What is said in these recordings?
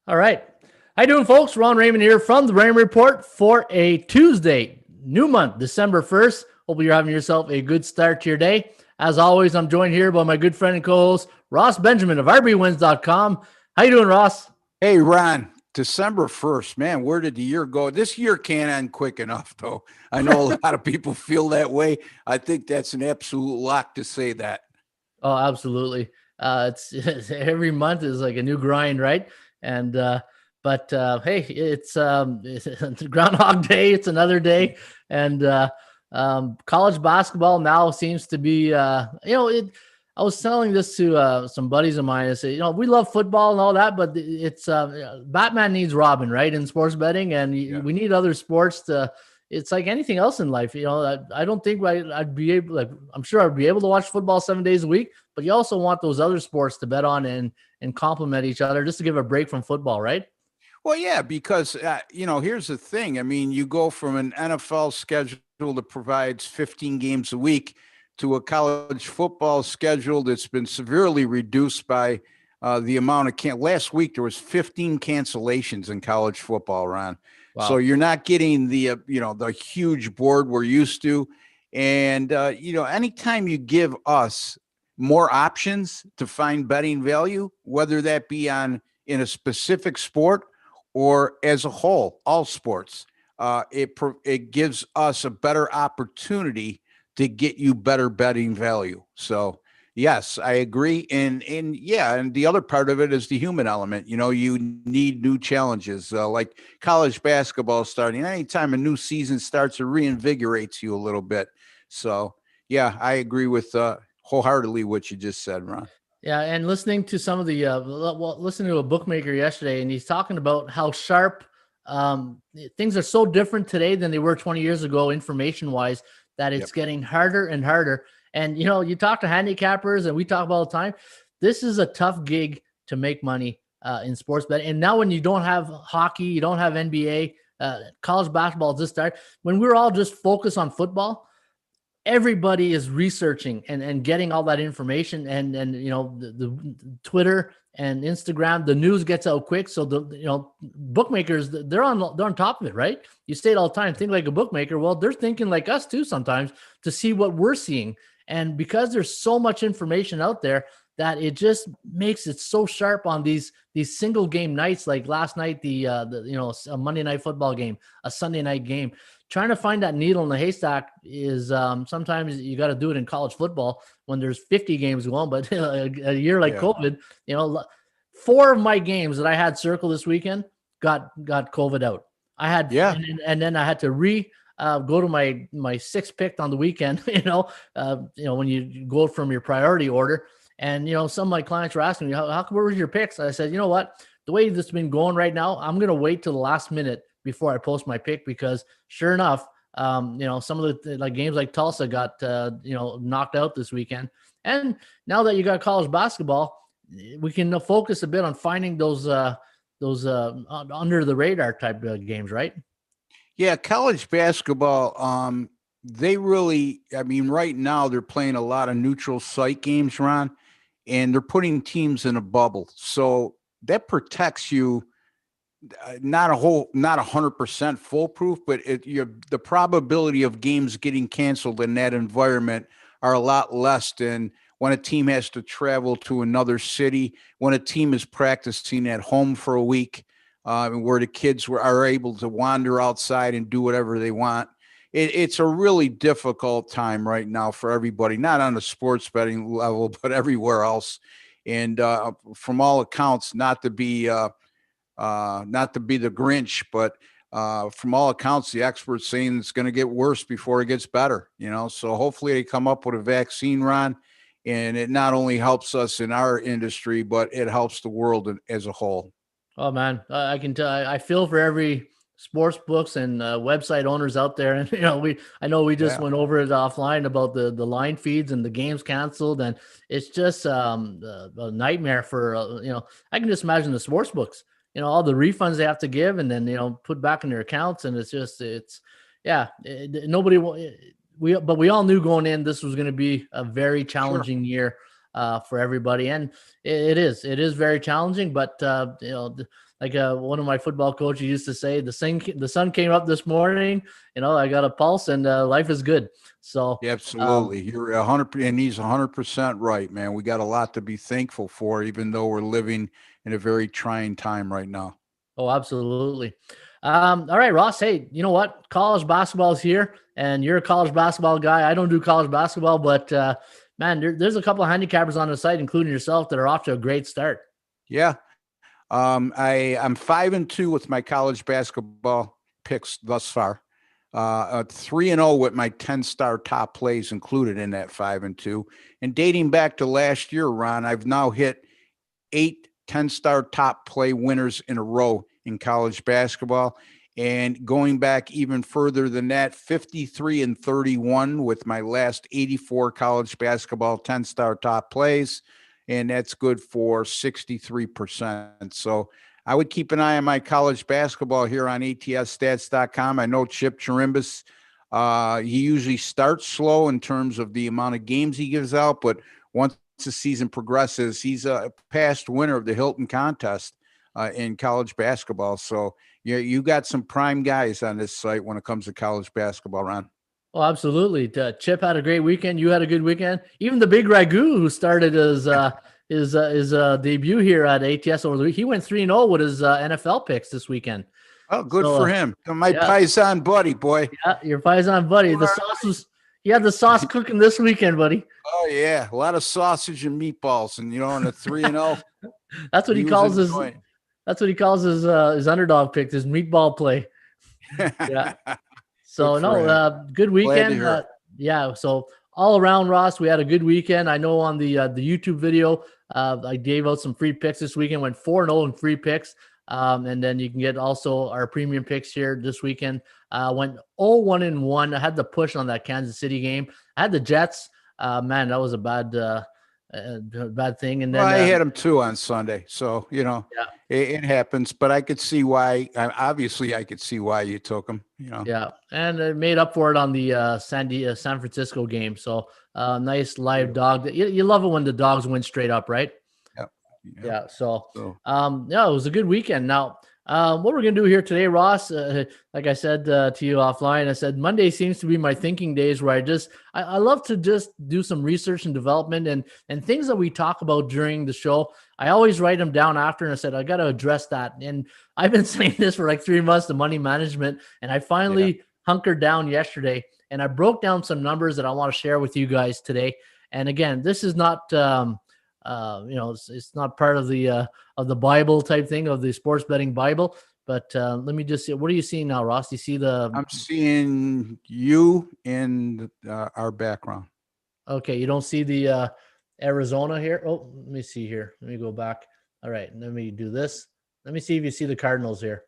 All right. How you doing, folks? Ron Raymond here from the Raymond Report for a Tuesday, new month, December 1st. Hopefully you're having yourself a good start to your day. As always, I'm joined here by my good friend and co-host, Ross Benjamin of rbwins.com. How you doing, Ross? Hey, Ron, December 1st, man, where did the year go? This year can't end quick enough, though. I know a lot of people feel that way. I think that's an absolute lock to say that. Oh, absolutely. It's every month is like a new grind, right? And hey, it's Groundhog Day. It's another day, and college basketball now seems to be I was telling this to some buddies of mine. I say, we love football and all that, but it's Batman needs Robin, right? In sports betting, and we need other sports to. It's like anything else in life. I don't think I'd be able, like, I'm sure I'd be able to watch football 7 days a week, but you also want those other sports to bet on and complement each other just to give a break from football, right? Well, yeah, because, here's the thing. I mean, you go from an NFL schedule that provides 15 games a week to a college football schedule that's been severely reduced by the amount of last week there was 15 cancellations in college football, Ron. Wow. So you're not getting the the huge board we're used to, and anytime you give us more options to find betting value, whether that be in a specific sport or as a whole, all sports, it gives us a better opportunity to get you better betting value. So yes, I agree. And the other part of it is the human element. You need new challenges, like college basketball starting. Anytime a new season starts, it reinvigorates you a little bit. So yeah, I agree with wholeheartedly what you just said, Ron. Yeah, and listening to some of the listening to a bookmaker yesterday, and he's talking about how sharp things are so different today than they were 20 years ago, information-wise, that it's getting harder and harder. And, you talk to handicappers, and we talk about all the time. This is a tough gig to make money in sports betting. And now when you don't have hockey, you don't have NBA, college basketball just started. When we're all just focused on football, everybody is researching and getting all that information. And the Twitter and Instagram, the news gets out quick. So bookmakers, they're on top of it, right? You say it all the time, think like a bookmaker. Well, they're thinking like us too sometimes to see what we're seeing. And because there's so much information out there that it just makes it so sharp on these single game nights, like last night, a Monday night football game, a Sunday night game. Trying to find that needle in the haystack is sometimes you got to do it in college football when there's 50 games going, but a year like COVID, 4 of my games that I had circled this weekend got COVID out. I had, and then I had to go to my 6 pick on the weekend, when you go from your priority order. And, some of my clients were asking me, how where were your picks? I said, you know what, the way this has been going right now, I'm going to wait till the last minute before I post my pick, because sure enough, some of the games like Tulsa got, knocked out this weekend. And now that you got college basketball, we can focus a bit on finding those under the radar type of games, right? Yeah. College basketball, they really, right now they're playing a lot of neutral site games, Ron, and they're putting teams in a bubble. So that protects you. Not 100% foolproof, but the probability of games getting canceled in that environment are a lot less than when a team has to travel to another city, when a team is practicing at home for a week, where the kids are able to wander outside and do whatever they want. It's a really difficult time right now for everybody, not on the sports betting level, but everywhere else. And from all accounts, not to be the Grinch, but from all accounts, the experts saying it's going to get worse before it gets better, so hopefully they come up with a vaccine, Ron, and it not only helps us in our industry, but it helps the world as a whole. Oh man, I can tell, I feel for every sports books and website owners out there. And, I know we just went over it offline about the line feeds and the games canceled. And it's just a nightmare for, I can just imagine the sports books, all the refunds they have to give and then, put back in their accounts. And we all knew going in, this was going to be a very challenging year for everybody. And it is very challenging, but like one of my football coaches used to say, the sun came up this morning, I got a pulse and life is good. So Absolutely. You're 100%, and he's 100% right, man. We got a lot to be thankful for, even though we're living in a very trying time right now. Oh, absolutely. All right, Ross. Hey, you know what? College basketball is here, and you're a college basketball guy. I don't do college basketball, but man, there's a couple of handicappers on the site, including yourself, that are off to a great start. Yeah. I'm 5-2 with my college basketball picks thus far. 3-0 with my 10-star top plays included in that 5-2. And dating back to last year, Ron, I've now hit 8 10-star top play winners in a row in college basketball. And going back even further than that, 53-31 with my last 84 college basketball 10-star top plays. And that's good for 63%. So I would keep an eye on my college basketball here on ATSStats.com. I know Chip Chirimbus, he usually starts slow in terms of the amount of games he gives out, but once the season progresses, he's a past winner of the Hilton contest in college basketball. So you got some prime guys on this site when it comes to college basketball, Ron. Oh, absolutely. Chip had a great weekend. You had a good weekend. Even the big Ragu, who started his debut here at ATS over the week, he went 3-0 with his NFL picks this weekend. Oh, good for him. My Paisan buddy, boy. Yeah, your Paisan buddy. He had the sauce cooking this weekend, buddy. Oh yeah, a lot of sausage and meatballs, and on a 3-0. That's what he calls his. That's what he calls his underdog pick, his meatball play. Yeah. So good weekend. Yeah. So all around, Ross, we had a good weekend. I know on the YouTube video, I gave out some free picks this weekend. Went 4-0 in free picks, and then you can get also our premium picks here this weekend. Went 0-1-1. I had the push on that Kansas City game. I had the Jets. Man, that was a bad thing. And then I had them too on Sunday, so it happens. But I could see why. Obviously, I could see why you took them. Yeah, and it made up for it on the San Francisco game. So nice live dog. You love it when the dogs win straight up, right? Yeah. So it was a good weekend. Now, what we're going to do here today, Ross, like I said to you offline, I said Monday seems to be my thinking days where I love to just do some research and development and things that we talk about during the show. I always write them down after, and I said, I got to address that. And I've been saying this for like 3 months, the money management, and I finally hunkered down yesterday, and I broke down some numbers that I want to share with you guys today. And again, this is not, it's not part of the Bible type thing, of the sports betting Bible. But let me just see. What are you seeing now, Ross? You see I'm seeing you in our background. Okay, you don't see the Arizona here. Oh, let me see here. Let me go back. All right, let me do this. Let me see if you see the Cardinals here.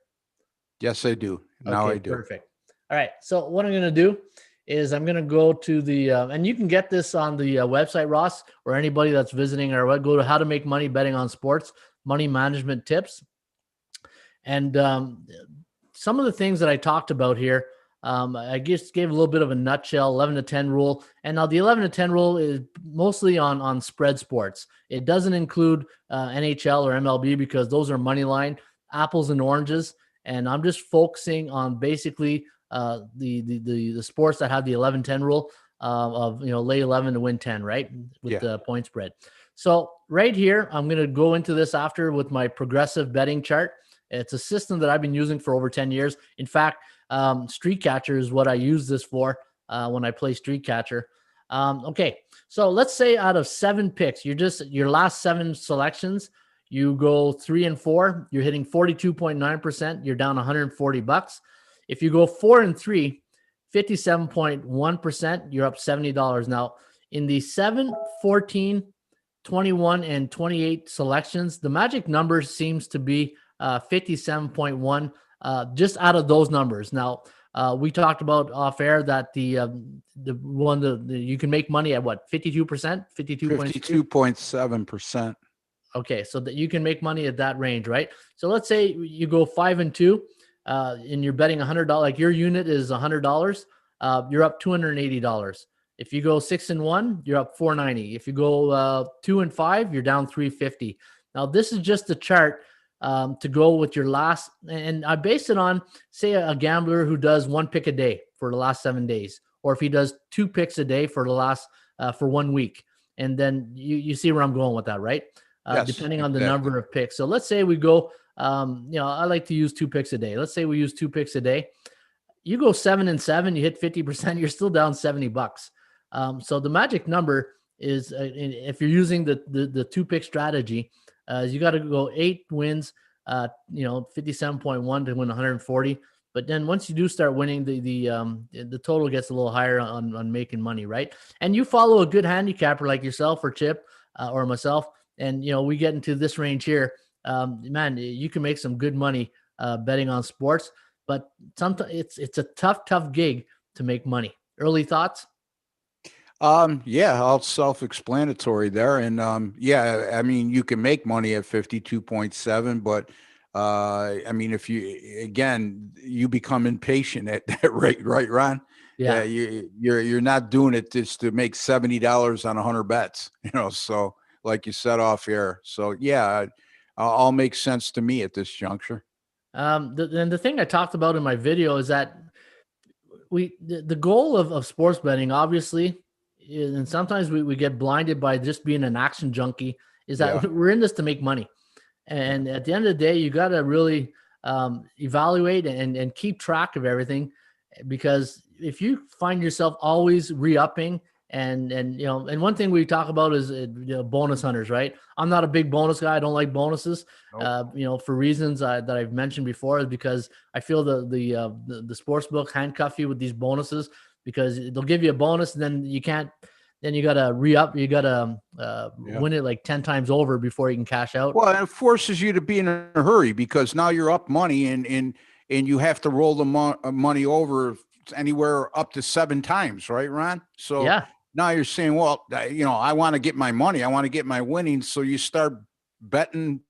Yes, I do. Now I do. Perfect. All right. So what I'm going to do is I'm going to go to the, and you can get this on the website, Ross, or anybody that's visiting our web, go to How to Make Money Betting on Sports, money management tips. And some of the things that I talked about here, I just gave a little bit of a nutshell, 11-10 rule. And now the 11-10 rule is mostly on spread sports. It doesn't include NHL or MLB because those are money line, apples and oranges. And I'm just focusing on basically the sports that have the 11-10 rule of lay 11 to win 10, right? With the point spread. So right here, I'm going to go into this after with my progressive betting chart. It's a system that I've been using for over 10 years. In fact, Street Catcher is what I use this for when I play Street Catcher. Okay, so let's say out of 7 picks, your last 7 selections, you go 3 and 4, you're hitting 42.9%, you're down $140. If you go 4 and 3, 57.1%, you're up $70. Now, in the 7, 14, 21, and 28 selections, the magic number seems to be 57.1, just out of those numbers. Now, we talked about off air that you can make money at what, 52%, 52.7%. Okay, so that you can make money at that range, right? So let's say you go 5 and 2, and you're betting $100. Like your unit is $100, you're up $280. If you go 6 and 1, you're up $490. If you go 2 and 5, you're down $350. Now this is just a chart to go with your last, and I base it on, say, a gambler who does 1 pick a day for the last 7 days, or if he does 2 picks a day for the last for 1 week. And then you see where I'm going with that, right? Yes, depending on the exactly. number of picks. So let's say we go, I like to use 2 picks a day. Let's say we use 2 picks a day. You go 7 and 7, you hit 50%, you're still down $70. So the magic number is, if you're using the 2 pick strategy, you got to go 8 wins, 57.1 to win 140. But then once you do start winning, the total gets a little higher on making money, right? And you follow a good handicapper like yourself or Chip or myself, and we get into this range here. Man, you can make some good money betting on sports, but sometimes it's a tough gig to make money. Early thoughts? Yeah, all self-explanatory there. And yeah, I mean, you can make money at 52.7, but I mean, if you become impatient at that rate, right, Ron? Yeah. You're not doing it just to make $70 on 100 bets, so like you said off air. So yeah, all makes sense to me at this juncture. The thing I talked about in my video is that the goal of sports betting, obviously, and sometimes we get blinded by just being an action junkie, is that we're in this to make money. And at the end of the day, you got to really evaluate and keep track of everything, because if you find yourself always re-upping and one thing we talk about is bonus hunters, right? I'm not a big bonus guy. I don't like bonuses, Nope. for reasons that I've mentioned before, is because I feel the sports book handcuff you with these bonuses, because they'll give you a bonus and then you can't. Then you got to re-up. You got to win it like 10 times over before you can cash out. Well, and it forces you to be in a hurry, because now you're up money and you have to roll the money over anywhere up to 7 times, right, Ron? So Yeah. now you're saying, well, I want to get my money. I want to get my winnings. So you start betting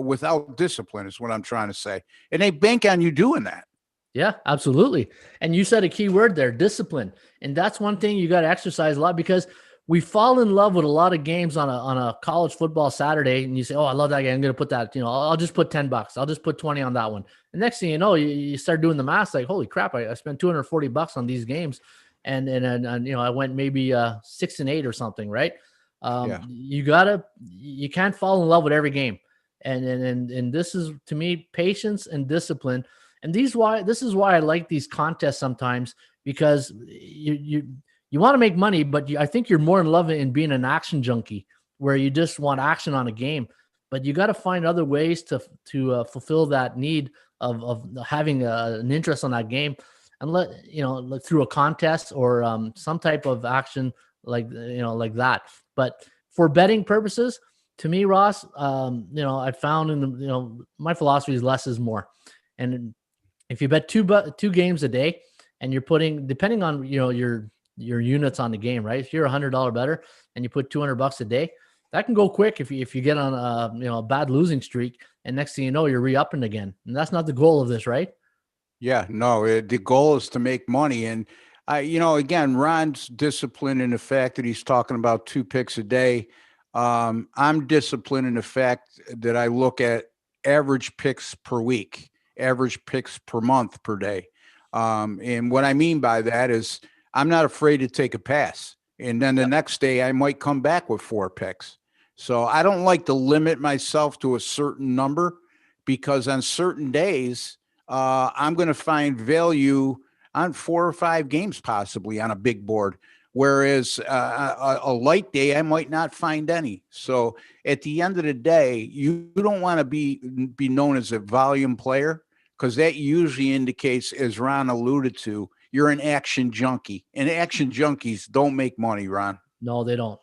without discipline is what I'm trying to say. And they bank on you doing that. Yeah, absolutely. And you said a key word there, discipline. And that's one thing you got to exercise a lot, because we fall in love with a lot of games on a college football Saturday, and you say, oh, I love that game. I'm going to put that, I'll just put $10. I'll just put 20 on that one. And next thing you know, you start doing the math, like, holy crap, I spent $240 on these games. And I went maybe 6 and 8 or something, right? You can't fall in love with every game. And this is, to me, patience and discipline. And this is why I like these contests sometimes, because you want to make money, but I think you're more in love in being an action junkie, where you just want action on a game. But you got to find other ways to fulfill that need of having an interest on that game, and through a contest or some type of action like that. But for betting purposes, to me, Ross, I found my philosophy is less is more. And if you bet two games a day, and you're putting, depending on your units on the game, right? If you're $100 better and you put $200 a day, that can go quick if you get on a bad losing streak, and next thing you know, you're re-upping again. And that's not the goal of this, right? Yeah, no, the goal is to make money. And again, Ron's disciplined in the fact that he's talking about 2 picks a day. I'm disciplined in the fact that I look at average picks per week, average picks per month, per day. And what I mean by that is I'm not afraid to take a pass. And then the next day I might come back with 4 picks. So I don't like to limit myself to a certain number, because on certain days, I'm going to find value on 4 or 5 games, possibly on a big board. Whereas a light day, I might not find any. So at the end of the day, you don't want to be known as a volume player, because that usually indicates, as Ron alluded to, you're an action junkie. And action junkies don't make money, Ron. No, they don't.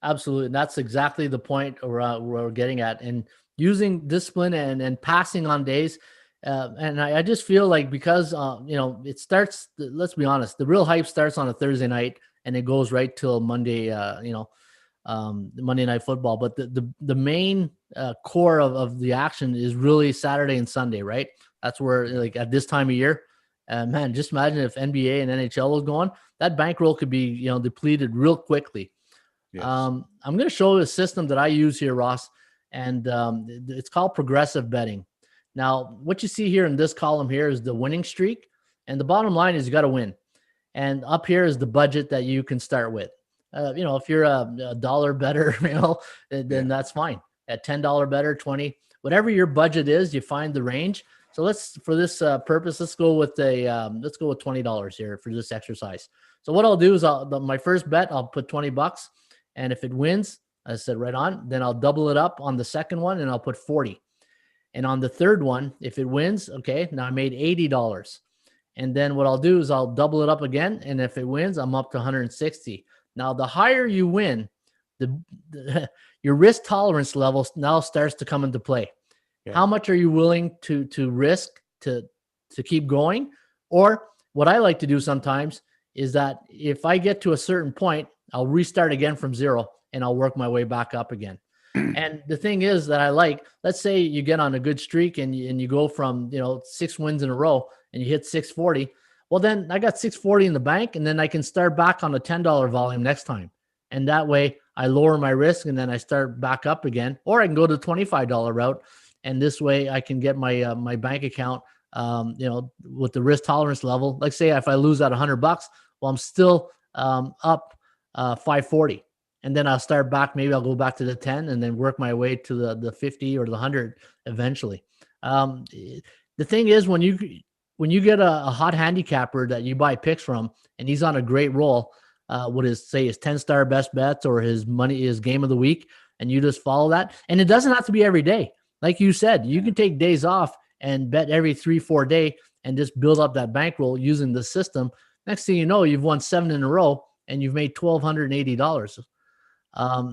Absolutely. And that's exactly the point we're getting at. And using discipline and passing on days. And I just feel like, because, it starts, let's be honest, the real hype starts on a Thursday night and it goes right till Monday, Monday Night Football. But the main core of the action is really Saturday and Sunday, right? That's where, like, at this time of year, man, just imagine if NBA and NHL was going, that bankroll could be, depleted real quickly. Yes. I'm going to show you a system that I use here, Ross. and it's called progressive betting. Now, what you see here in this column here is the winning streak, and the bottom line is you got to win. And up here is the budget that you can start with. If you're a dollar bettor, then that's fine. At $10 bettor, 20, whatever your budget is, you find the range. So for this purpose, let's go with $20 here for this exercise. So what I'll do is my first bet, I'll put $20, and if it wins, I said right on, then I'll double it up on the second one and I'll put 40. And on the third one, if it wins, okay, now I made $80. And then what I'll do is I'll double it up again. And if it wins, I'm up to 160. Now, the higher you win, your risk tolerance level now starts to come into play. Yeah. How much are you willing to risk to keep going? Or what I like to do sometimes is that if I get to a certain point, I'll restart again from zero and I'll work my way back up again. And the thing is that let's say you get on a good streak and you go from 6 wins in a row and you hit 640. Well, then I got 640 in the bank, and then I can start back on a $10 volume next time. And that way I lower my risk and then I start back up again, or I can go to the $25 route. And this way I can get my, my bank account, with the risk tolerance level. Like say, if I lose at $100, well, I'm still up 540. And then I'll start back. Maybe I'll go back to the 10 and then work my way to the 50 or the 100 eventually. The thing is, when you get a hot handicapper that you buy picks from, and he's on a great roll, his 10-star best bets or his game of the week, and you just follow that. And it doesn't have to be every day. Like you said, you can take days off and bet every 3-4 day and just build up that bankroll using the system. Next thing you know, you've won 7 in a row and you've made $1,280.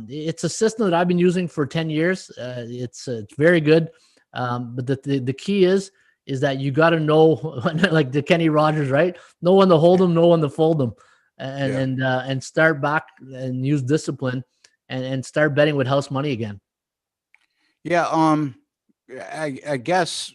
It's a system that I've been using for 10 years. It's very good. But the key is that you got to know, like the Kenny Rogers, right? Know when to hold them, know when to fold them, and start back and use discipline and start betting with house money again. Yeah. I guess,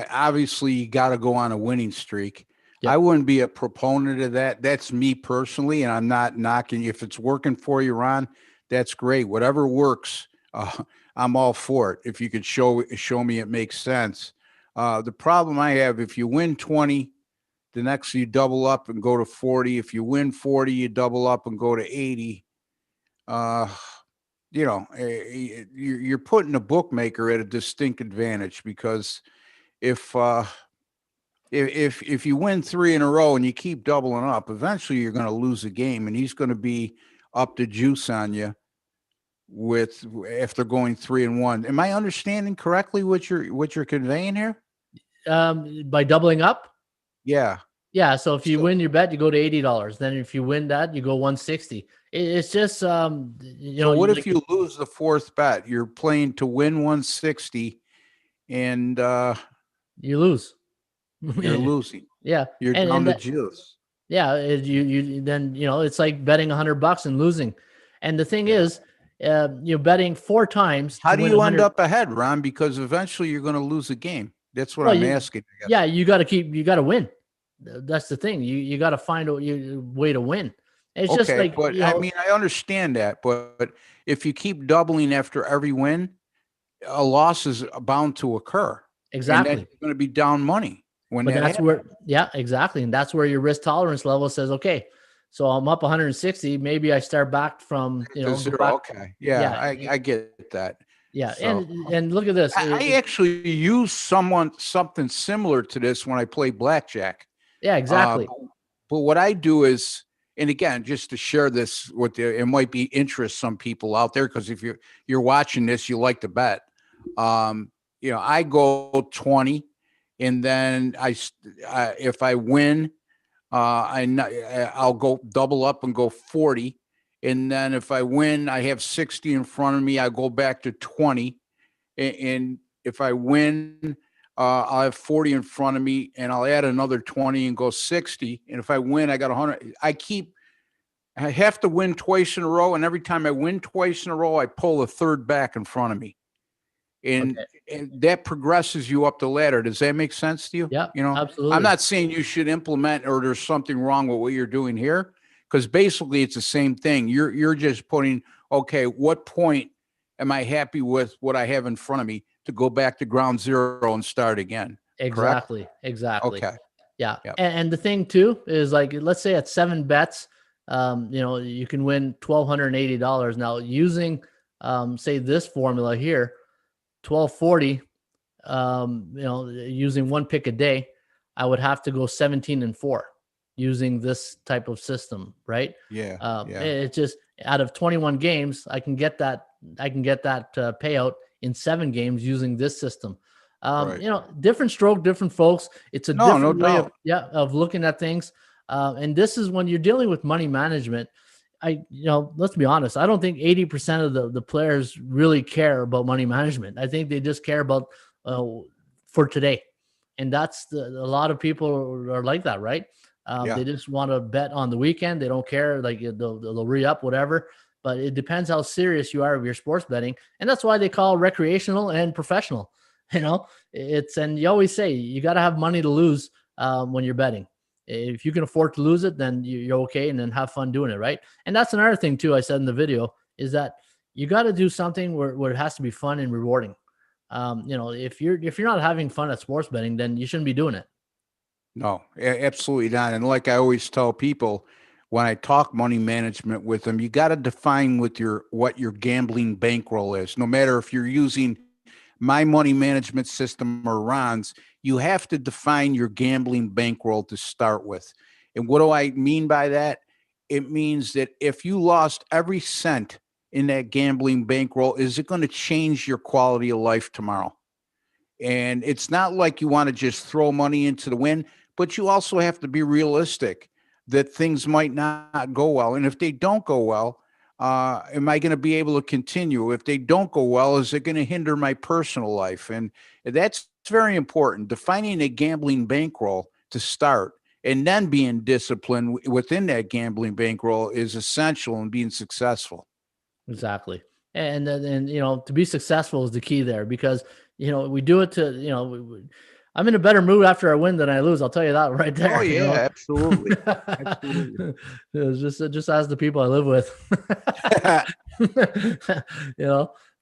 obviously you got to go on a winning streak. Yep. I wouldn't be a proponent of that. That's me personally. And I'm not knocking. If it's working for you, Ron, that's great. Whatever works, I'm all for it. If you could show me it makes sense. The problem I have, if you win 20, the next you double up and go to 40. If you win 40, you double up and go to 80. You're putting a bookmaker at a distinct advantage, because if you win 3 in a row and you keep doubling up, eventually you're going to lose a game, and he's going to be up the juice on you after going 3-1. Am I understanding correctly what you're conveying here? By doubling up? Yeah. Yeah. So if you win your bet, you go to $80. Then if you win that, you go 160. It's just, So what if you lose the 4th bet? You're playing to win 160 and you lose. You're losing. Yeah. You're down the juice. Yeah. You then, it's like betting $100 and losing. And the thing is, you're betting 4 times. How do you end up ahead, Ron? Because eventually you're going to lose a game. That's what I'm asking. Yeah, you got to win. That's the thing. You got to find a way to win. It's just like, but I mean, I understand that, but if you keep doubling after every win, a loss is bound to occur. Exactly. And that's going to be down money exactly. And that's where your risk tolerance level says, okay, so I'm up 160. Maybe I start back from, zero. Okay. Yeah. I get that. Yeah. So, and look at this. I actually use something similar to this when I play blackjack. Yeah, exactly. But what I do is, and again, just to share this with you, it might be interest some people out there, because if you're watching this, you like to bet. I go 20, and then if I win, I'll go double up and go 40. And then if I win, I have 60 in front of me. I go back to 20. And if I win, I'll have 40 in front of me, and I'll add another 20 and go 60. And if I win, I got 100. I have to win twice in a row. And every time I win twice in a row, I pull a third back in front of me. And that progresses you up the ladder. Does that make sense to you? Yeah, absolutely. I'm not saying you should implement or there's something wrong with what you're doing here, because basically it's the same thing. You're just putting, okay, what point am I happy with what I have in front of me to go back to ground zero and start again? Correct? Exactly. Okay. Yeah. Yep. And the thing too is, like, let's say at 7 bets, you can win $1,280. Now, using, say, this formula here, 1240, using one pick a day, I would have to go 17-4 using this type of system, right? Yeah. It's just, out of 21 games, I can get that payout in 7 games using this system. Right. Different stroke, different folks. It's a No different way doubt. of looking at things. And this is when you're dealing with money management. Let's be honest. I don't think 80% of the players really care about money management. I think they just care about for today. And a lot of people are like that, right? They just want to bet on the weekend. They don't care. Like, they'll re-up, whatever. But it depends how serious you are of your sports betting. And that's why they call recreational and professional. And you always say you got to have money to lose when you're betting. If you can afford to lose it, then you're okay, and then have fun doing it, right? And that's another thing too, I said in the video, is that you got to do something where it has to be fun and rewarding. If you're not having fun at sports betting, then you shouldn't be doing it. No, absolutely not. And like I always tell people when I talk money management with them, you got to define what your gambling bankroll is. No matter if you're using my money management system or Ron's, you have to define your gambling bankroll to start with. And what do I mean by that? It means that if you lost every cent in that gambling bankroll, is it going to change your quality of life tomorrow? And it's not like you want to just throw money into the wind, but you also have to be realistic that things might not go well. And if they don't go well, am I going to be able to continue? If they don't go well, is it going to hinder my personal life? And that's very important. Defining a gambling bankroll to start, and then being disciplined within that gambling bankroll is essential in being successful. Exactly. And then, to be successful is the key there, because, we do it to, I'm in a better mood after I win than I lose. I'll tell you that right there. Oh yeah, absolutely. Absolutely. It's just as the people I live with,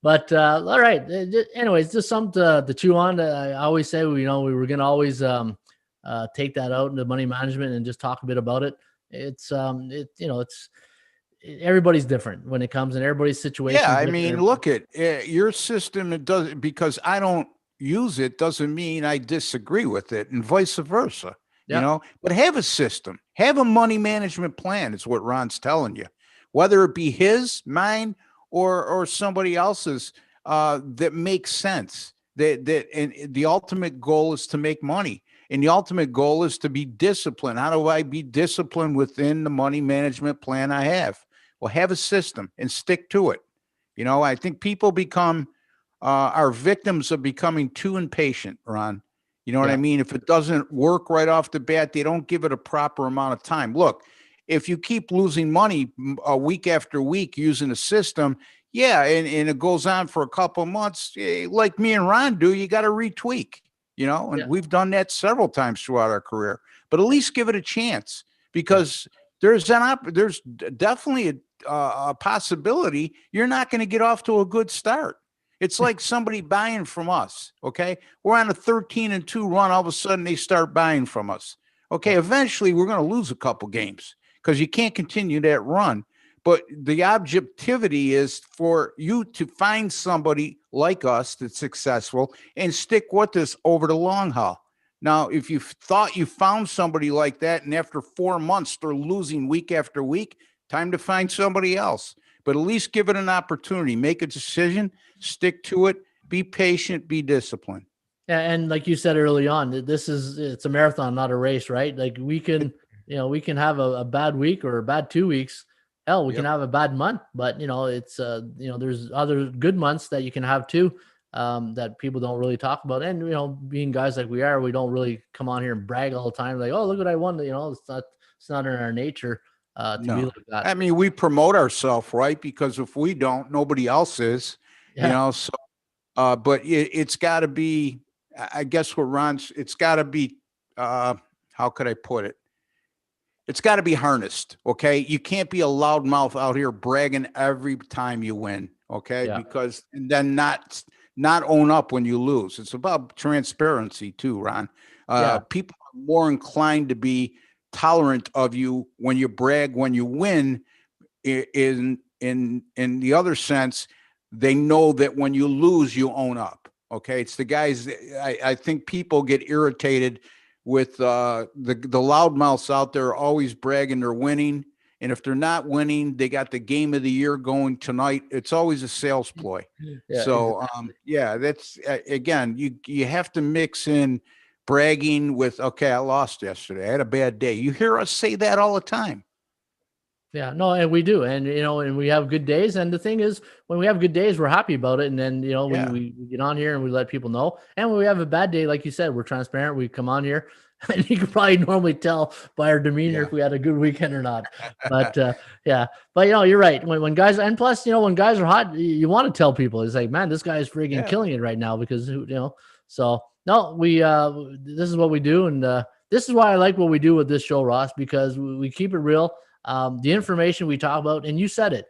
but, all right. Anyways, just something to chew on. I always say, we were going to always, take that out into money management and just talk a bit about it. It's, everybody's different when it comes in everybody's situation. Yeah, I mean, look at your system. It does, because I don't use it doesn't mean I disagree with it, and vice versa. But have a system, have a money management plan. Is what Ron's telling you, whether it be his, mine, or somebody else's, that makes sense. And the ultimate goal is to make money, and the ultimate goal is to be disciplined. How do I be disciplined within the money management plan I have? Well, have a system and stick to it. I think people are victims of becoming too impatient, Ron. You know what I mean? If it doesn't work right off the bat, they don't give it a proper amount of time. Look, if you keep losing money week after week using a system, and it goes on for a couple of months, like me and Ron do, you got to retweak, and we've done that several times throughout our career. But at least give it a chance, because there's definitely a possibility you're not going to get off to a good start. It's like somebody buying from us. Okay. We're on a 13-2 run. All of a sudden they start buying from us. Okay. Eventually we're going to lose a couple games because you can't continue that run. But the objectivity is for you to find somebody like us that's successful and stick with us over the long haul. Now, if you thought you found somebody like that, and after 4 months they're losing week after week, time to find somebody else. But at least give it an opportunity. Make a decision, stick to it, be patient, be disciplined. And like you said early on, it's a marathon, not a race, right? Like we can have a bad week or a bad 2 weeks. Hell, we can have a bad month, but it's there's other good months that you can have too, that people don't really talk about. And being guys like we are, we don't really come on here and brag all the time, like, oh, look what I won. It's not in our nature to be like that. I mean, we promote ourselves, right? Because if we don't, nobody else is. So but it's got to be, I guess what Ron's, it's got to be, how could I put it? It's got to be harnessed. Okay. You can't be a loudmouth out here bragging every time you win. Okay. Yeah. Because and then not own up when you lose. It's about transparency too, Ron. Yeah. People are more inclined to be tolerant of you when you brag, when you win. In the other sense, they know that when you lose, you own up. Okay, it's the guys. I think people get irritated with the loudmouths out there always bragging they're winning, and if they're not winning, they got the game of the year going tonight. It's always a sales ploy. Yeah. So yeah, that's again, you have to mix in bragging with, okay, I lost yesterday, I had a bad day. You hear us say that all the time. Yeah, no, and we do. And, and we have good days. And the thing is, when we have good days, we're happy about it. And then, Yeah. we get on here and we let people know. And when we have a bad day, like you said, we're transparent. We come on here and you can probably normally tell by our demeanor if we had a good weekend or not. But yeah, but you're right. When guys, and plus, when guys are hot, you want to tell people. It's like, man, this guy is freaking killing it right now because, so no, this is what we do. And this is why I like what we do with this show, Ross, because we keep it real. The information we talk about, and you said it,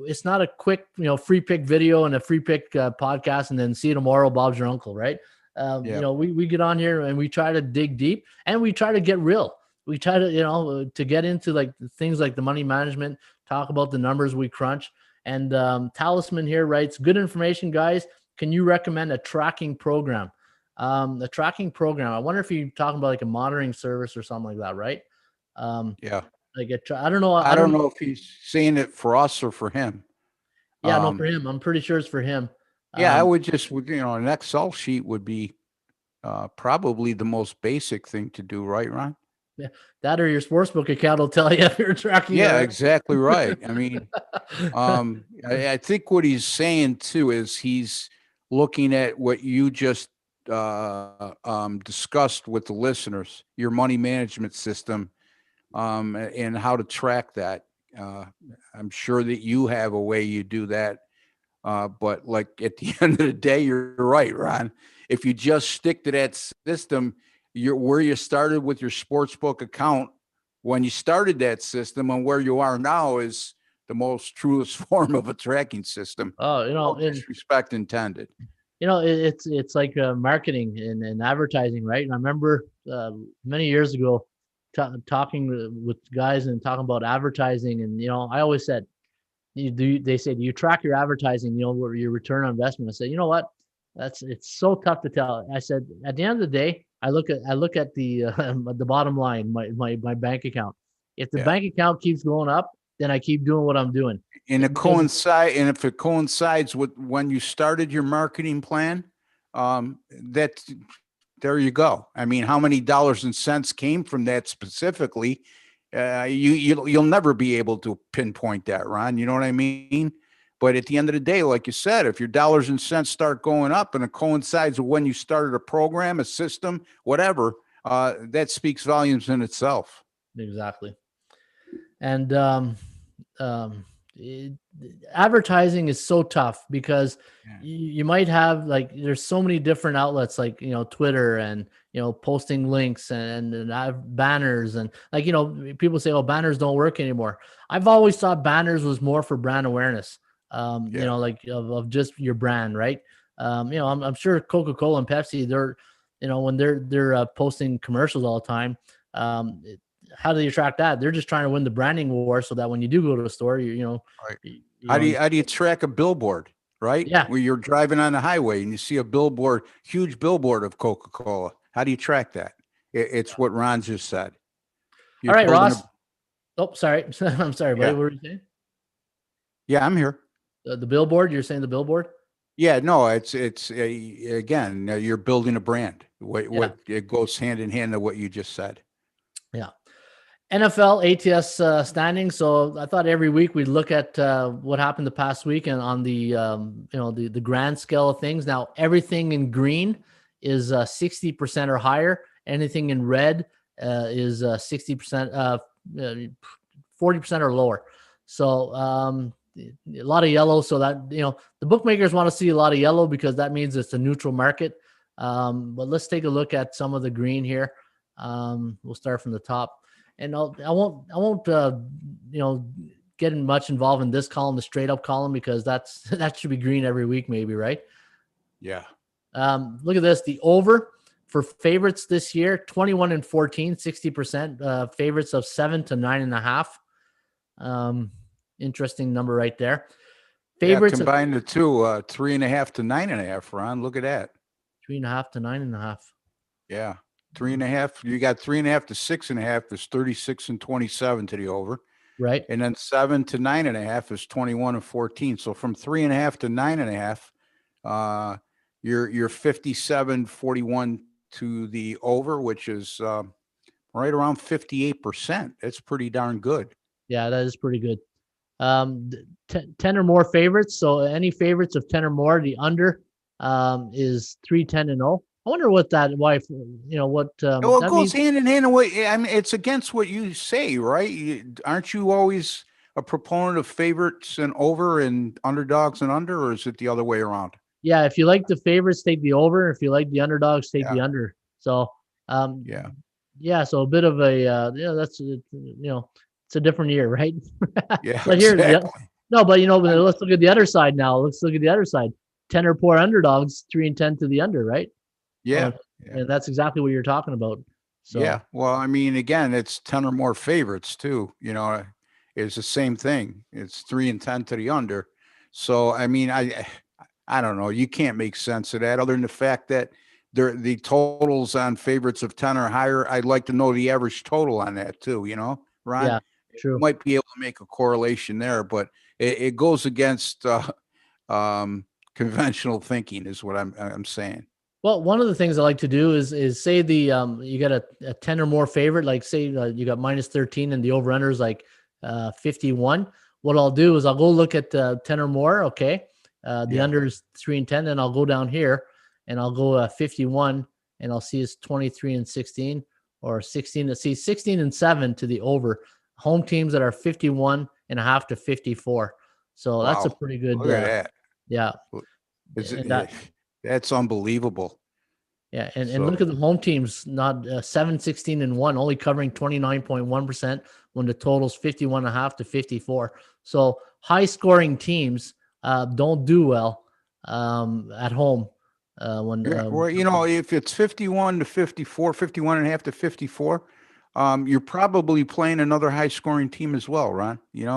it's not a quick, free pick video and a free pick podcast and then see you tomorrow, Bob's your uncle, right? We get on here and we try to dig deep and we try to get real. We try to, to get into like things like the money management, talk about the numbers we crunch. And Talisman here writes, good information, guys. Can you recommend a tracking program? The tracking program, I wonder if you're talking about like a monitoring service or something like that, right? Yeah. Like I don't know. I don't know if he's saying it for us or for him. Yeah, no, for him. I'm pretty sure it's for him. Yeah, I would just, an Excel sheet would be probably the most basic thing to do, right, Ron? Yeah, that or your sportsbook account will tell you if you're tracking. Yeah, exactly right. I mean, I think what he's saying too is he's looking at what you just discussed with the listeners, your money management system. And how to track that. I'm sure that you have a way you do that. But like at the end of the day, you're right, Ron. If you just stick to that system, you're where you started with your sportsbook account when you started that system and where you are now is the most truest form of a tracking system. Oh, no disrespect intended. It's like marketing and advertising, right? And I remember many years ago, talking with guys and talking about advertising, and I always said, they say, do you track your advertising? Your return on investment. I said, you know what? It's so tough to tell. I said, at the end of the day, I look at the the bottom line, my bank account. If the bank account keeps going up, then I keep doing what I'm doing. And if it coincides with when you started your marketing plan, there you go. I mean, how many dollars and cents came from that specifically? You'll never be able to pinpoint that, Ron. You know what I mean? But at the end of the day, like you said, if your dollars and cents start going up and it coincides with when you started a program, a system, whatever, that speaks volumes in itself. Exactly. And advertising is so tough because you might have there's so many different outlets like Twitter and posting links and banners and people say, oh, banners don't work anymore. I've always thought banners was more for brand awareness, of just your brand, right? I'm sure Coca-Cola and Pepsi, they're when they're posting commercials all the time, how do you track that? They're just trying to win the branding war so that when you do go to a store, right. How do you track a billboard, right? Yeah. Where you're driving on the highway and you see a billboard, huge billboard of Coca-Cola. How do you track that? It's what Ron just said. All right, Ross. Oh, sorry. I'm sorry, buddy. Yeah. What were you saying? Yeah, I'm here. The billboard? You're saying the billboard? Yeah, no, it's again, you're building a brand. What it goes hand in hand to what you just said. Yeah. NFL ATS standings. So I thought every week we'd look at what happened the past week and on the the grand scale of things. Now everything in green is 60% or higher. Anything in red is 60%, 40% or lower. So a lot of yellow. So that the bookmakers want to see a lot of yellow because that means it's a neutral market. But let's take a look at some of the green here. We'll start from the top. And I won't getting much involved in this column, the straight up column, because that should be green every week, maybe, right? Yeah. Look at this. The over for favorites this year, 21 and 14, 60%. Favorites of 7 to 9.5. Interesting number right there. Favorites combine the two, 3.5 to 9.5. Ron, look at that. 3.5 to 9.5. Yeah, 3.5. You got 3.5 to 6.5 is 36 and 27 to the over. Right. And then 7 to 9.5 is 21 and 14. So from 3.5 to 9.5, you're 57-41 to the over, which is right around 58%. That's pretty darn good. Yeah, that is pretty good. 10 or more favorites. So any favorites of 10 or more, the under is 3-10-0. I wonder what why, what. Well, it goes hand in hand away. I mean, it's against what you say, right? Aren't you always a proponent of favorites and over and underdogs and under, or is it the other way around? Yeah, if you like the favorites, take the over. If you like the underdogs, take the under. So, yeah. So a bit of a, that's, it's a different year, right? Yeah, but exactly. But let's look at the other side now. Let's look at the other side. 10 or more underdogs, 3-10 to the under, right? Yeah. And that's exactly what you're talking about. So, yeah. Well, I mean, again, it's 10 or more favorites too. It's the same thing. It's 3-10 to the under. So, I mean, I don't know. You can't make sense of that other than the fact that the totals on favorites of 10 or higher. I'd like to know the average total on that too, Ron? Yeah, true. You might be able to make a correlation there, but it goes against conventional thinking is what I'm saying. Well, one of the things I like to do is say you got a 10 or more favorite, like say you got -13 and the over under is like 51. What I'll do is I'll go look at 10 or more. Okay. The under is 3-10. Then I'll go down here and I'll go 51 and I'll see it's 23 and 16 or 16 to see 16 and 7 to the over. Home teams that are 51.5 to 54. So that's a pretty good. Look at that. Yeah. That's unbelievable. Yeah, and look at the home teams, not 7-16-1, only covering 29.1% when the total's 51.5 to 54. So high scoring teams don't do well at home. If it's 51 to 54, 51.5 to 54, you're probably playing another high scoring team as well, Ron. And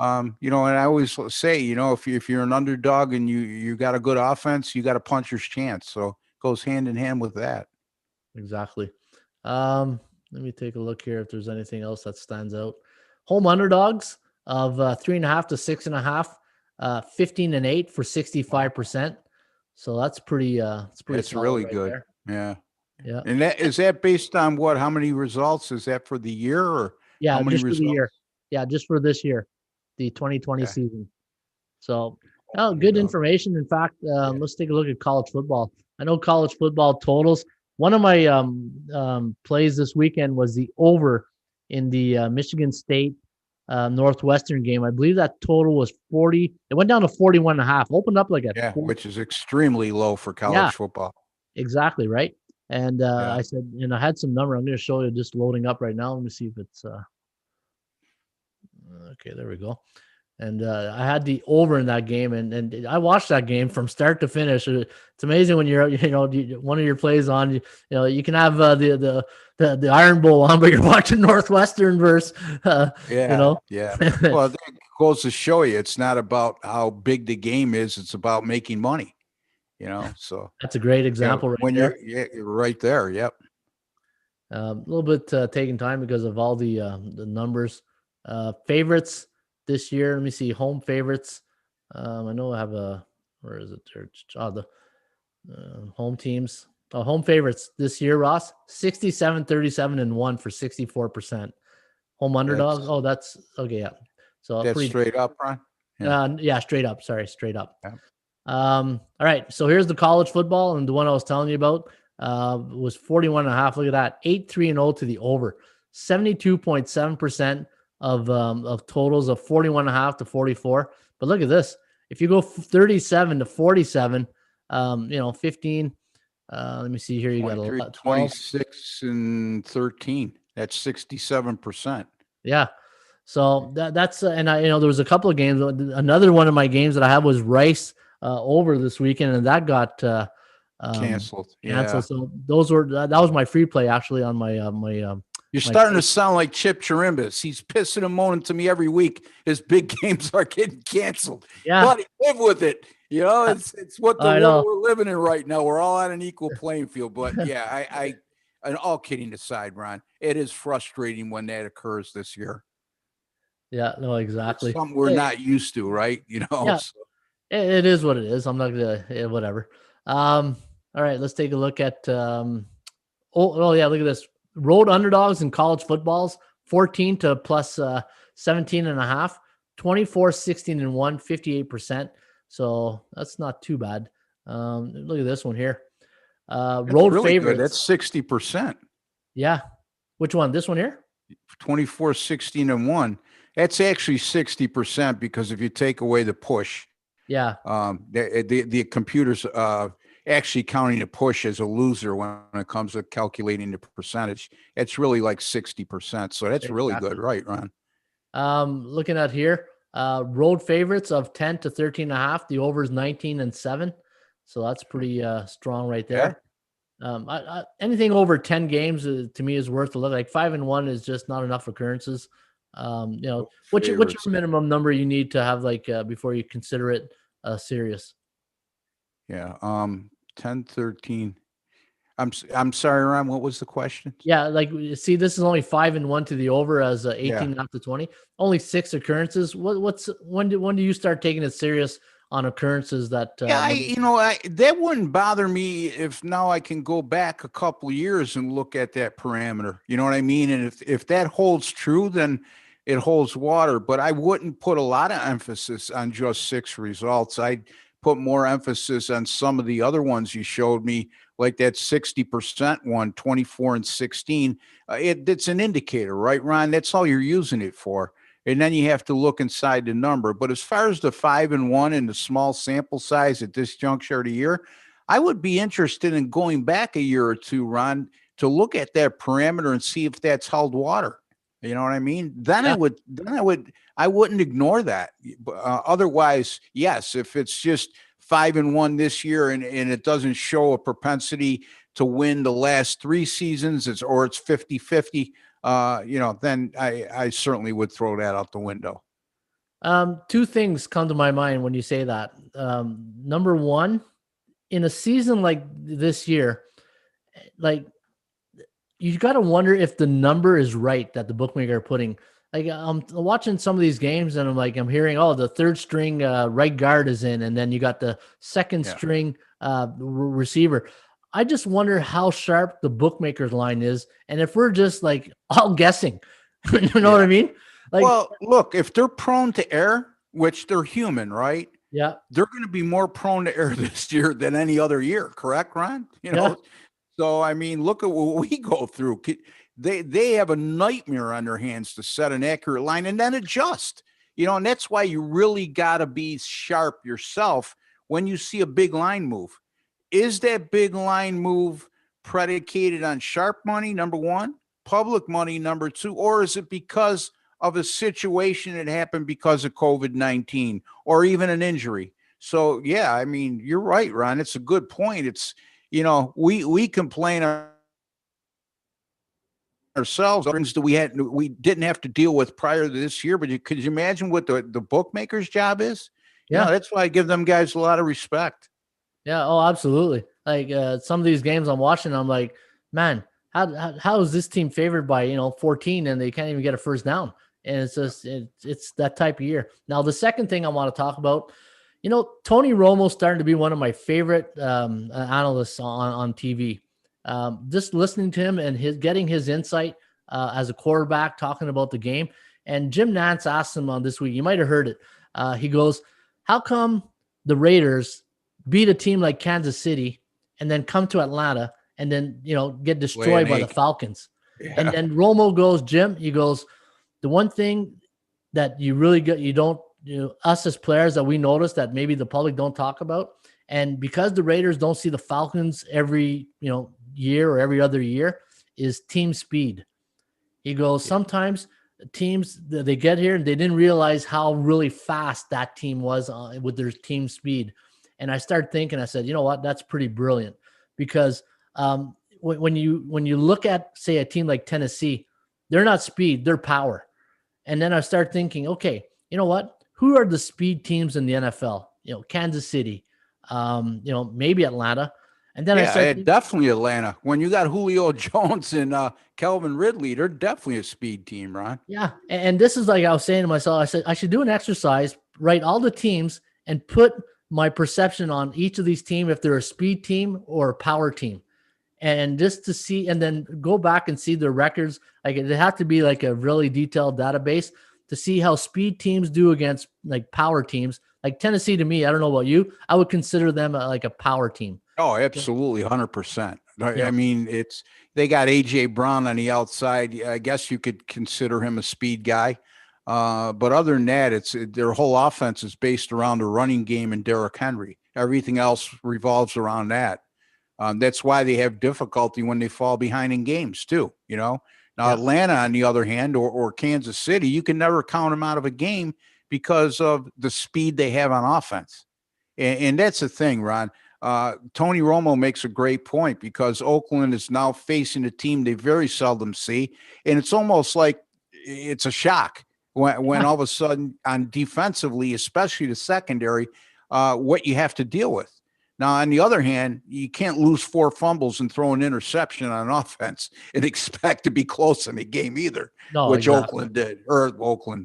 I always say, if you're an underdog and you got a good offense, you got a puncher's chance. So it goes hand in hand with that. Exactly. Let me take a look here if there's anything else that stands out. Home underdogs of 3.5 to 6.5, 15 and 8 for 65%. So that's pretty. That's really right good. There. Yeah. Yeah. And is that based on what? How many results is that for the year or? Yeah, how many just results? for the year. Yeah, just for this year, the 2020 season. So, good information. In fact, let's take a look at college football. I know college football totals. One of my plays this weekend was the over in the Michigan State Northwestern game. I believe that total was 40. It went down to 41.5. Opened up like a which is extremely low for college football. Exactly right. And I said, I had some number. I'm going to show you just loading up right now. Let me see if it's okay. There we go. And I had the over in that game, and I watched that game from start to finish. It's amazing when you're, one of your plays on, you can have the Iron Bowl on, but you're watching Northwestern versus, Well, that goes to show you, it's not about how big the game is; it's about making money. So that's a great example. When you're right there, yep. A little bit taking time because of all the numbers. Favorites this year. Let me see. Home favorites. I know I have where is it? The home teams. Home favorites this year, Ross, 67-37-1 for 64%. Home underdog. That's okay. Yeah. So that's straight up, Ron? Straight up. Sorry, straight up. Yeah. All right. So here's the college football, and the one I was telling you about was 41.5. Look at that. 8-3-0 to the over. 72.7% of totals of 41.5 to 44. But look at this. If you go 37 to 47, 15. Let me see here. You got 26 and 13. That's 67%. Yeah. So that's and I there was a couple of games. Another one of my games that I had was Rice over this weekend, and that got Canceled. canceled. Yeah. So those were that was my free play actually on my You're my starting to tape. sound like Chip Chirimbus. He's pissing and moaning to me every week. His big games are getting canceled. Yeah, Buddy, live with it. It's what the I world know. we're living in right now. We're all on an equal playing field. But yeah, and all kidding aside, Ron, it is frustrating when that occurs this year. Yeah, no, It's exactly. something we're not used to, right? Yeah, So, it is what it is. I'm not gonna whatever. All right, let's take a look at oh yeah, look at this. Road underdogs in college footballs, 14 to plus 17 and a half, 24, 16 and 1, 58%. So that's not too bad. Look at this one here. that's Road really good. That's favorites. 60%. Yeah. Which one? This one here? 24, 16 and 1. That's actually 60% because if you take away the push, Yeah. the computer's actually counting a push as a loser when it comes to calculating the percentage. It's really like 60%. So that's really Exactly. good, right, Ron? Looking at here, road favorites of 10 to 13 and a half. The over is 19 and 7. So that's pretty strong right Yeah. there. Anything over 10 games to me is worth a look. Like 5 and 1 is just not enough occurrences. What's your Favorites. minimum number you need to have before you consider it serious? Yeah. 10, 13. I'm sorry, Ron. What was the question? Yeah, like see, this is only 5 and 1 to the over as 18 Yeah. up to 20. Only 6 occurrences. When do you start taking it serious on occurrences that? Yeah, that wouldn't bother me if now I can go back a couple of years and look at that parameter. You know what I mean? And if that holds true, then it holds water. But I wouldn't put a lot of emphasis on just 6 results. I'd put more emphasis on some of the other ones you showed me, like that 60% one, 24 and 16. It's an indicator, right, Ron? That's all you're using it for. And then you have to look inside the number. But as far as the 5 and 1 and the small sample size at this juncture of the year, I would be interested in going back a year or two, Ron, to look at that parameter and see if that's held water. You know what I mean? Then Yeah. I wouldn't ignore that. Otherwise, yes, if it's just 5 and 1 this year and it doesn't show a propensity to win the last 3 seasons, it's 50-50. Then I certainly would throw that out the window. Two things come to my mind when you say that. Number one, in a season like this year, like you got to wonder if the number is right that the bookmaker are putting. Like I'm watching some of these games and I'm hearing, oh, the third string right guard is in, and then you got the second string receiver. I just wonder how sharp the bookmaker's line is, and if we're just like all guessing, you know what I mean? Like, well, look, if they're prone to error, which they're human, right? Yeah, they're going to be more prone to error this year than any other year. Correct, Ron? So I mean, look at what we go through. They have a nightmare on their hands to set an accurate line and then adjust. And that's why you really got to be sharp yourself when you see a big line move. Is that big line move predicated on sharp money, number one, public money, number two, or is it because of a situation that happened because of COVID-19 or even an injury? So, yeah, I mean, you're right, Ron. It's a good point. It's, we complain ourselves things that we didn't have to deal with prior to this year, but could you imagine what the bookmaker's job is? Yeah. That's why I give them guys a lot of respect. Yeah. Oh, absolutely. Like some of these games I'm watching, I'm like, man, how is this team favored by 14 and they can't even get a first down? And it's just it's that type of year. Now the second thing I want to talk about, Tony Romo's starting to be one of my favorite analysts on TV. Just listening to him and getting his insight as a quarterback, talking about the game. And Jim Nantz asked him on this week, you might have heard it. He goes, how come the Raiders beat a team like Kansas City and then come to Atlanta and then, get destroyed by the Falcons? Yeah. And then Romo goes, Jim, he goes, the one thing that you really get, us as players that we notice that maybe the public don't talk about. And because the Raiders don't see the Falcons every, year or every other year, is team speed. He goes, sometimes teams, they get here and they didn't realize how really fast that team was with their team speed. And I started thinking, I said, you know what, that's pretty brilliant, because when you look at, say, a team like Tennessee, they're not speed, they're power. And then I start thinking, okay, you know what, who are the speed teams in the NFL? Kansas City, maybe Atlanta. And then I started thinking, definitely Atlanta. When you got Julio Jones and Calvin Ridley, they're definitely a speed team, Ron. yeah. And this is like I was saying to myself, I said, I should do an exercise, write all the teams and put my perception on each of these teams, if they're a speed team or a power team. And just to see, and then go back and see their records. Like, it have to be like a really detailed database to see how speed teams do against like power teams. Like Tennessee, to me, I don't know about you, I would consider them like a power team. Oh, absolutely, 100%. Yeah. I mean, they got AJ Brown on the outside. I guess you could consider him a speed guy. But other than that, their whole offense is based around the running game and Derrick Henry. Everything else revolves around that. That's why they have difficulty when they fall behind in games too. Now, Atlanta, on the other hand, or Kansas City, you can never count them out of a game because of the speed they have on offense. And that's the thing, Ron. Tony Romo makes a great point, because Oakland is now facing a team they very seldom see. And it's almost like it's a shock when all of a sudden, on defensively, especially the secondary, what you have to deal with. Now, on the other hand, you can't lose 4 fumbles and throw an interception on offense and expect to be close in the game either, which exactly.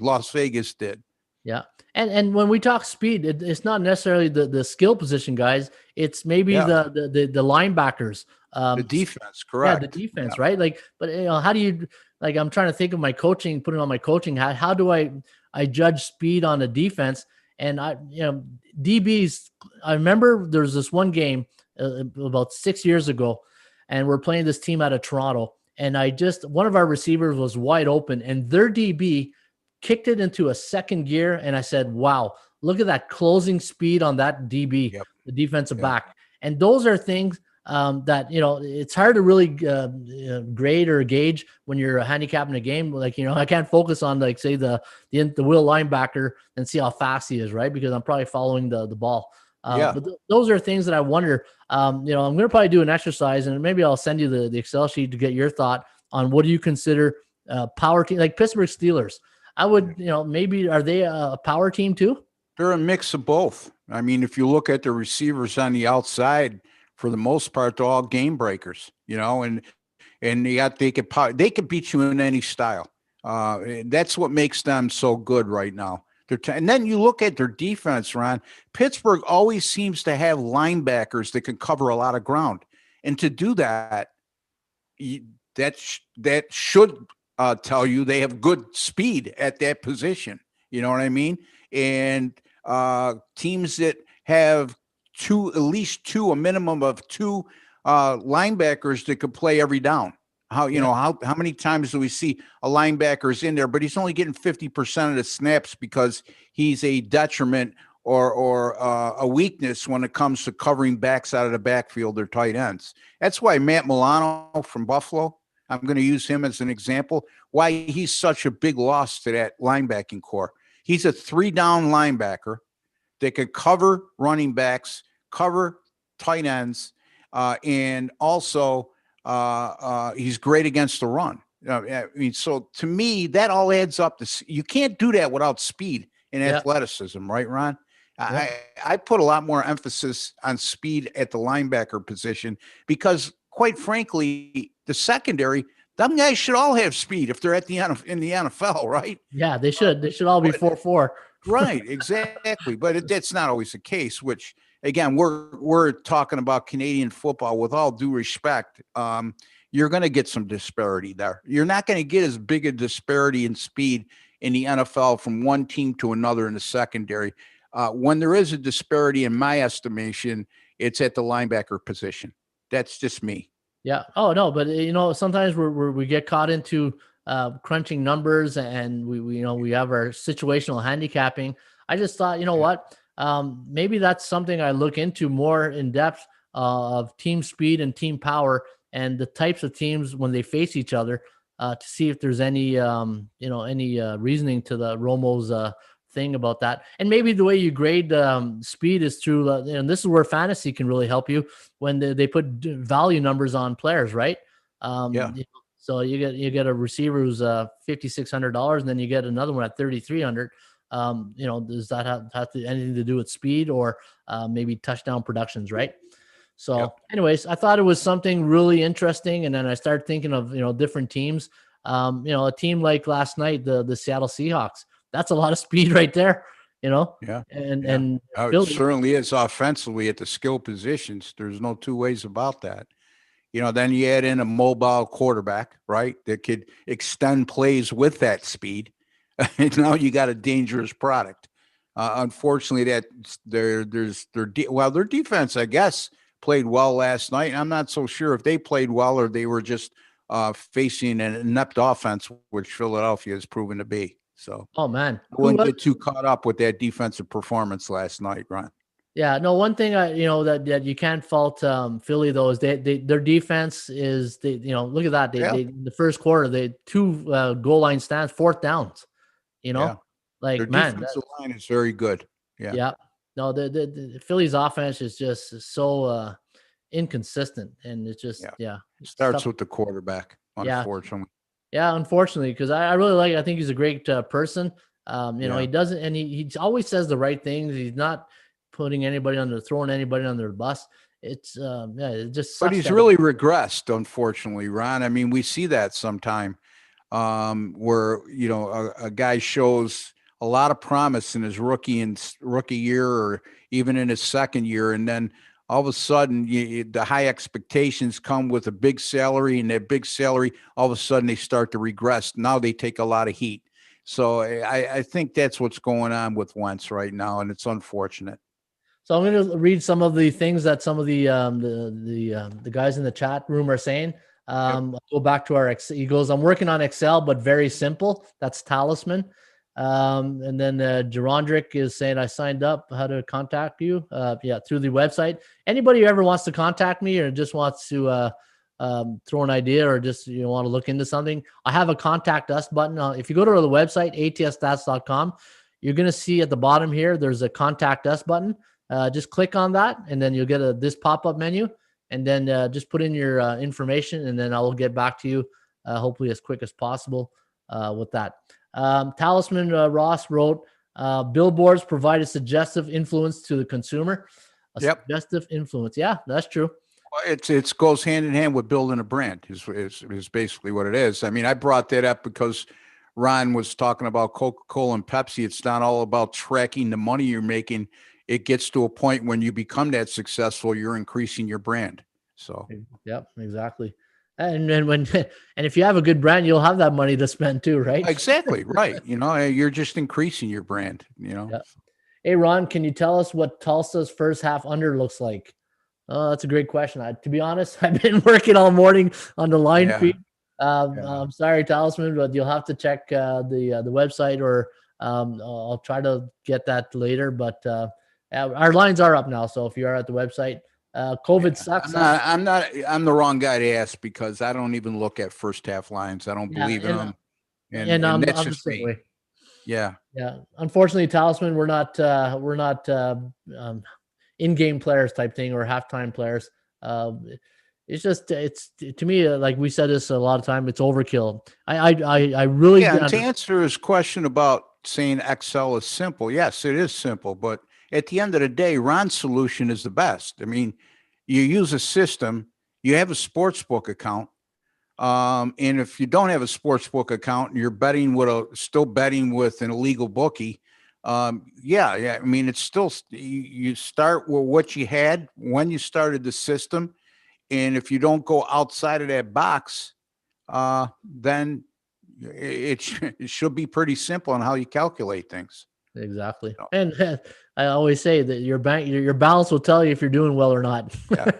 Las Vegas did. Yeah. And when we talk speed, it's not necessarily the skill position guys. It's maybe the linebackers. The defense, correct. Yeah, the defense, right? Like, but how do you, like, I'm trying to think of my coaching, putting on my coaching hat. How do I judge speed on a defense? And DBs, I remember there's this one game about 6 years ago, and we're playing this team out of Toronto. And one of our receivers was wide open, and their DB kicked it into a second gear. And I said, wow, look at that closing speed on that DB, the defensive back. And those are things that, it's hard to really grade or gauge when you're handicapping a game. Like, I can't focus on, like, say the will linebacker and see how fast he is, right? Because I'm probably following the ball. But those are things that I wonder, I'm going to probably do an exercise, and maybe I'll send you the Excel sheet to get your thought on what do you consider power team, like Pittsburgh Steelers. I would, maybe, are they a power team too? They're a mix of both. I mean, if you look at the receivers on the outside, for the most part, they're all game breakers, and they could beat you in any style. That's what makes them so good right now. And then you look at their defense, Ron. Pittsburgh always seems to have linebackers that can cover a lot of ground, and to do that, that should tell you they have good speed at that position. You know what I mean? And teams that have at least a minimum of 2 linebackers that could play every down. How many times do we see a linebacker's in there, but he's only getting 50% of the snaps because he's a detriment or a weakness when it comes to covering backs out of the backfield or tight ends. That's why Matt Milano from Buffalo, I'm going to use him as an example, why he's such a big loss to that linebacking core. He's a 3-down linebacker that could cover running backs, cover tight ends, and also he's great against the run. I mean, so to me, that all adds up to, you can't do that without speed and athleticism, right, Ron? Yeah. I put a lot more emphasis on speed at the linebacker position because, quite frankly, the secondary, them guys should all have speed if they're in the NFL, right? Yeah, they should. They should all be 4-4. Right, exactly. But that's not always the case, which, again, we're talking about Canadian football. With all due respect, you're going to get some disparity there. You're not going to get as big a disparity in speed in the NFL from one team to another in the secondary. When there is a disparity, in my estimation, it's at the linebacker position. That's just me. Yeah. Oh, no, but sometimes we get caught into crunching numbers, and we have our situational handicapping. I just thought, what, maybe that's something I look into more in depth of team speed and team power and the types of teams when they face each other. to see if there's any any reasoning to the Romo's thing about that. And maybe the way you grade speed is through, and this is where fantasy can really help you when they put value numbers on players, right? So you get a receiver who's $5,600, and then you get another one at $3,300. Does that have anything to do with speed or maybe touchdown productions, right? So anyways, I thought it was something really interesting. And then I started thinking of, different teams. A team like last night, the Seattle Seahawks, that's a lot of speed right there, and it certainly is offensively at the skill positions. There's no two ways about that. Then you add in a mobile quarterback, right, that could extend plays with that speed. And now you got a dangerous product. Unfortunately, that their defense, I guess, played well last night. I'm not so sure if they played well or they were just facing an inept offense, which Philadelphia has proven to be. So, oh man, I wouldn't get too caught up with that defensive performance last night, Ron. Yeah, no. One thing that you can't fault Philly though is their defense is look at that. They in the first quarter they 2 goal line stands, 4th downs. Like their man, defensive line is very good. Yeah. No, the Phillies offense is just so inconsistent, and it's just it starts with the quarterback, unfortunately. Yeah, unfortunately, because I really I think he's a great person. He doesn't, and he always says the right things. He's not throwing anybody under the bus. It's it just sucks. But he's really regressed, unfortunately, Ron. I mean, we see that sometime where a guy shows a lot of promise in his rookie year or even in his second year, and then all of a sudden the high expectations come with a big salary, and that big salary all of a sudden they start to regress. Now they take a lot of heat. So I think that's what's going on with Wentz right now, and it's unfortunate. So I'm going to read some of the things that some of the guys in the chat room are saying. I'll go back to our Excel. He goes, I'm working on Excel, but very simple. That's Talisman. And then Gerondrick is saying, I signed up. How to contact you? Through the website. Anybody who ever wants to contact me or just wants to throw an idea or just want to look into something, I have a contact us button. If you go to the website, atsstats.com, you're going to see at the bottom here, there's a contact us button. Just click on that, and then you'll get this pop-up menu, and then just put in your information, and then I will get back to you hopefully as quick as possible with that. Talisman Ross wrote, billboards provide a suggestive influence to the consumer. Suggestive influence. Yeah, that's true. It goes hand in hand with building a brand is basically what it is. I mean, I brought that up because Ron was talking about Coca-Cola and Pepsi. It's not all about tracking the money you're making. It gets to a point when you become that successful, you're increasing your brand. So, yep, exactly. And if you have a good brand, you'll have that money to spend too, right? Exactly. Right. You're just increasing your brand, Yep. Hey, Ron, can you tell us what Tulsa's first half under looks like? Oh, that's a great question. To be honest, I've been working all morning on the line feed. I'm sorry, Talisman, but you'll have to check the website, or I'll try to get that later. But our lines are up now, so if you are at the website, COVID sucks. I'm the wrong guy to ask because I don't even look at first half lines. I don't believe in them, and that's I'm just the same way. Yeah. Unfortunately, Talisman, we're not in-game players type thing or halftime players. It's just, it's to me, like we said this a lot of time, it's overkill. I really, to answer his question about saying Excel is simple. Yes, it is simple, but at the end of the day, Ron's solution is the best. I mean, you use a system, you have a sportsbook account. And if you don't have a sportsbook account and you're still betting with an illegal bookie, I mean, it's still, you start with what you had when you started the system. And if you don't go outside of that box, then it should be pretty simple on how you calculate things. Exactly. And I always say that your balance will tell you if you're doing well or not. Yeah.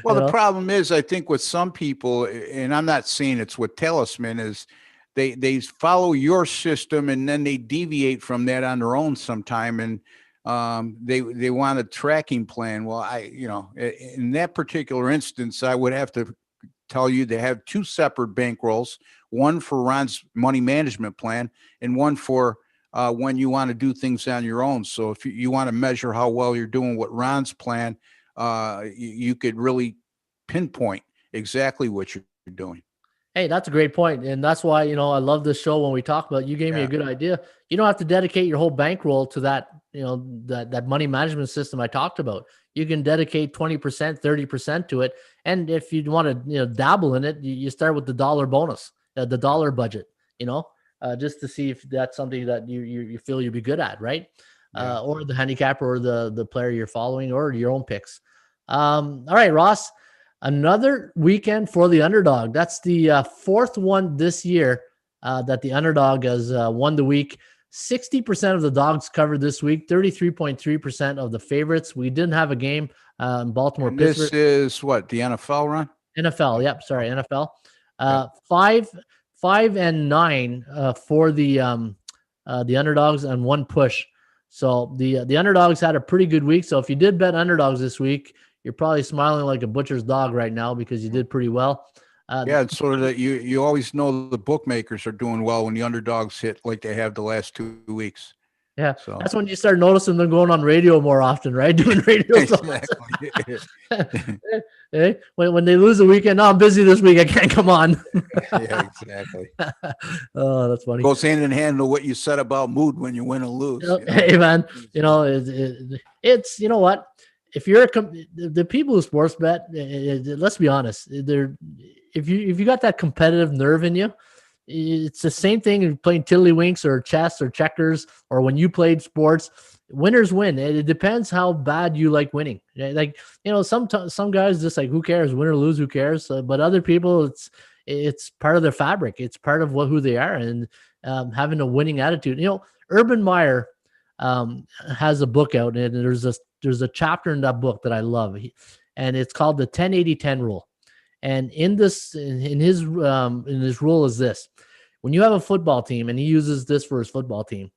Well, the problem is, I think with some people, and I'm not saying it's with Talisman, is they follow your system and then they deviate from that on their own sometime. And they want a tracking plan. Well, in that particular instance, I would have to tell you to have 2 separate bankrolls, one for Ron's money management plan and one for when you want to do things on your own. So if you want to measure how well you're doing with Ron's plan, you could really pinpoint exactly what you're doing. Hey, that's a great point. And that's why, I love this show when we talk about it. You gave me a good idea. You don't have to dedicate your whole bankroll to that, that money management system I talked about. You can dedicate 20%, 30% to it. And if you want to, dabble in it, you start with the dollar bonus, the dollar budget, just to see if that's something that you feel you'd be good at, right? Or the handicapper or the player you're following or your own picks. All right, Ross. Another weekend for the underdog. That's the fourth one this year that the underdog has won the week. 60% of the dogs covered this week, 33.3% of the favorites. We didn't have a game in Baltimore. And this is what, the NFL run? NFL, yep. Sorry, NFL. 5-9 for the underdogs and 1 push. So the underdogs had a pretty good week. So if you did bet underdogs this week, you're probably smiling like a butcher's dog right now because you did pretty well. It's sort of that you always know the bookmakers are doing well when the underdogs hit like they have the last 2 weeks. Yeah, so that's when you start noticing them going on radio more often, right? Doing radio. Exactly. Hey, when they lose a weekend, I'm busy this week. I can't come on. Yeah, exactly. Oh, that's funny. Goes hand in hand to what you said about mood when you win or lose. Hey, man, it's you know what? If you're the people who sports bet, let's be honest, if you got that competitive nerve in you, it's the same thing in playing tiddlywinks or chess or checkers or when you played sports. Winners win. It depends how bad you like winning. Like some guys just like, who cares, win or lose, who cares? But other people, it's part of their fabric. It's part of who they are, and having a winning attitude. Urban Meyer has a book out, and there's a chapter in that book that I love, and it's called the 10-80-10 rule. And in his rule is this: when you have a football team, and he uses this for his football team,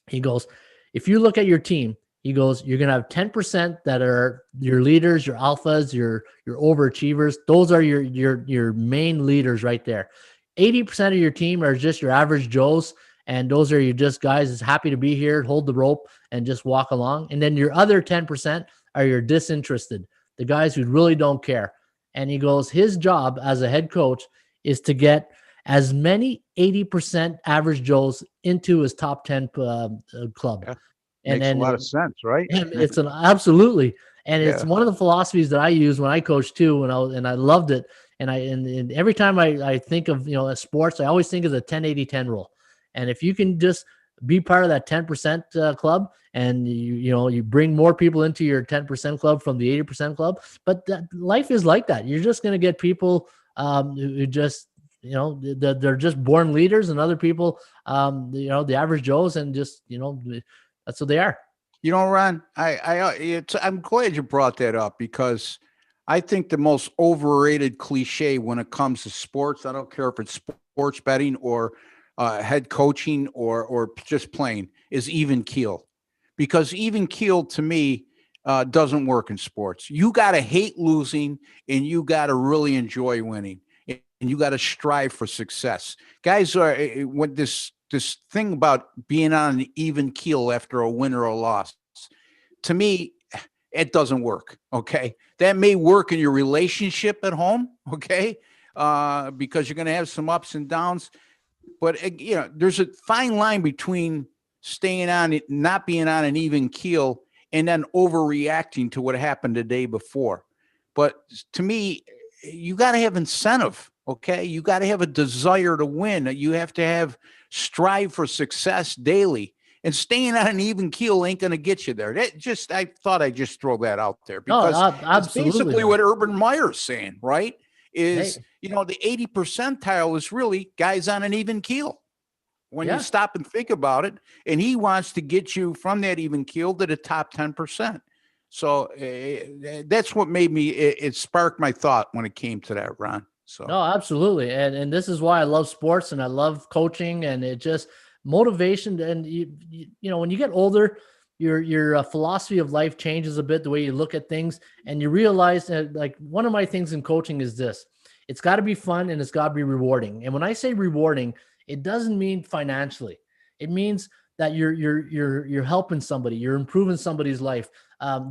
he goes, if you look at your team, he goes, you're going to have 10% that are your leaders, your alphas, your overachievers. Those are your main leaders right there. 80% of your team are just your average Joes, and those are your just guys that's happy to be here, hold the rope, and just walk along. And then your other 10% are your disinterested, the guys who really don't care. And he goes, his job as a head coach is to get as many 80% average Joes into his top 10 club. Yeah. And makes a lot of sense, right? It's absolutely. And it's one of the philosophies that I use when I coach too. And I loved it. And every time I think of, sports, I always think of the 10-80-10 rule. And if you can just be part of that 10% club, and you bring more people into your 10% club from the 80% club, but life is like that. You're just going to get people who just, they're just born leaders, and other people, the average Joes, and just, that's what they are. Ron, I'm glad you brought that up, because I think the most overrated cliche when it comes to sports, I don't care if it's sports betting or head coaching or just playing, is even keel. Because even keel, to me, doesn't work in sports. You got to hate losing, and you got to really enjoy winning, and you got to strive for success. Guys, when this thing about being on an even keel after a win or a loss, to me, it doesn't work. Okay, that may work in your relationship at home. Okay, because you're going to have some ups and downs, but there's a fine line between staying on it, not being on an even keel, and then overreacting to what happened the day before. But to me, you got to have incentive. Okay. You got to have a desire to win. You have to strive for success daily, and staying on an even keel ain't going to get you there. I thought I'd just throw that out there, because that's basically what Urban Meyer's saying, right? The 80 percentile is really guys on an even keel. When you stop and think about it, and he wants to get you from that even keel to the top 10%. So that's what made me, it sparked my thought when it came to that, Ron. So no, absolutely. And this is why I love sports, and I love coaching, and it just motivation. And when you get older, your philosophy of life changes a bit, the way you look at things, and you realize that, like, one of my things in coaching is this: it's got to be fun and it's got to be rewarding. And when I say rewarding, it doesn't mean financially. It means that you're helping somebody, you're improving somebody's life.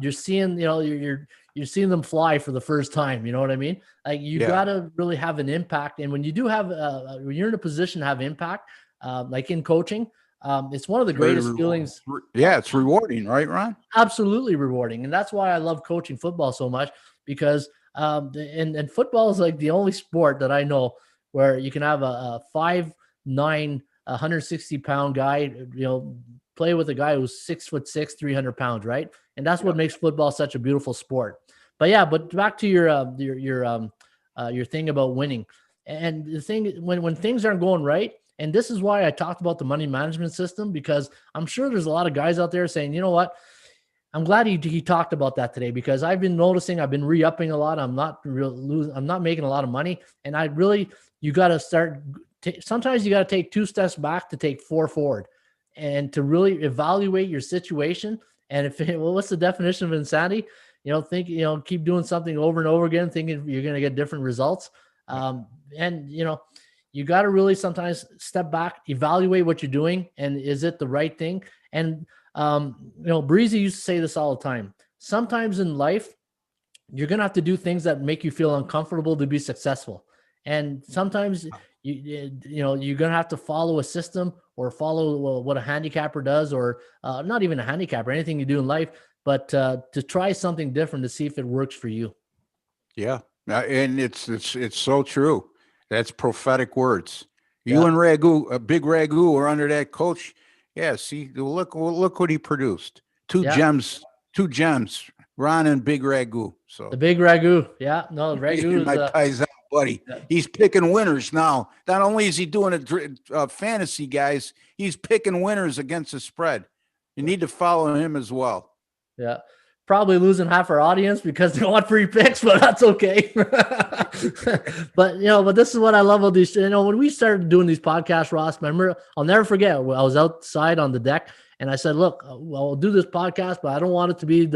You're seeing, you're seeing them fly for the first time. You know what I mean? Like you got to really have an impact. And when you do have, when you're in a position to have impact, like in coaching, it's one of the greatest feelings. Yeah, it's rewarding, right, Ron? Absolutely rewarding. And that's why I love coaching football so much, because and football is like the only sport that I know where you can have a 5'9", 160-pound guy, play with a guy who's 6'6", 300 pounds, right? And that's what makes football such a beautiful sport. But back to your thing about winning. And the thing, when things aren't going right, and this is why I talked about the money management system, because I'm sure there's a lot of guys out there saying, you know what, I'm glad he talked about that today, because I've been noticing I've been re-upping a lot. I'm not making a lot of money. And you got to start. Sometimes you got to take 2 steps back to take 4 forward, and to really evaluate your situation. And what's the definition of insanity? Keep doing something over and over again, thinking you're going to get different results. You got to really sometimes step back, evaluate what you're doing, and is it the right thing? And Breezy used to say this all the time. Sometimes in life, you're going to have to do things that make you feel uncomfortable to be successful. And sometimes you're going to have to follow a system or follow what a handicapper does, or not even a handicapper, anything you do in life, but to try something different to see if it works for you. Yeah. And it's so true. That's prophetic words. You and Ragu, Big Ragu, are under that coach. Yeah. See, look what he produced. Two gems, Ron and Big Ragu. So the Big Ragu. Yeah. No, Ragu is my paisan buddy. Yeah. He's picking winners now. Not only is he doing a fantasy, guys, he's picking winners against the spread. You need to follow him as well. Yeah. Probably losing half our audience because they want free picks, but that's okay. but this is what I love about these. When we started doing these podcasts, Ross, remember, I'll never forget. I was outside on the deck and I said, look, I'll do this podcast, but I don't want it to be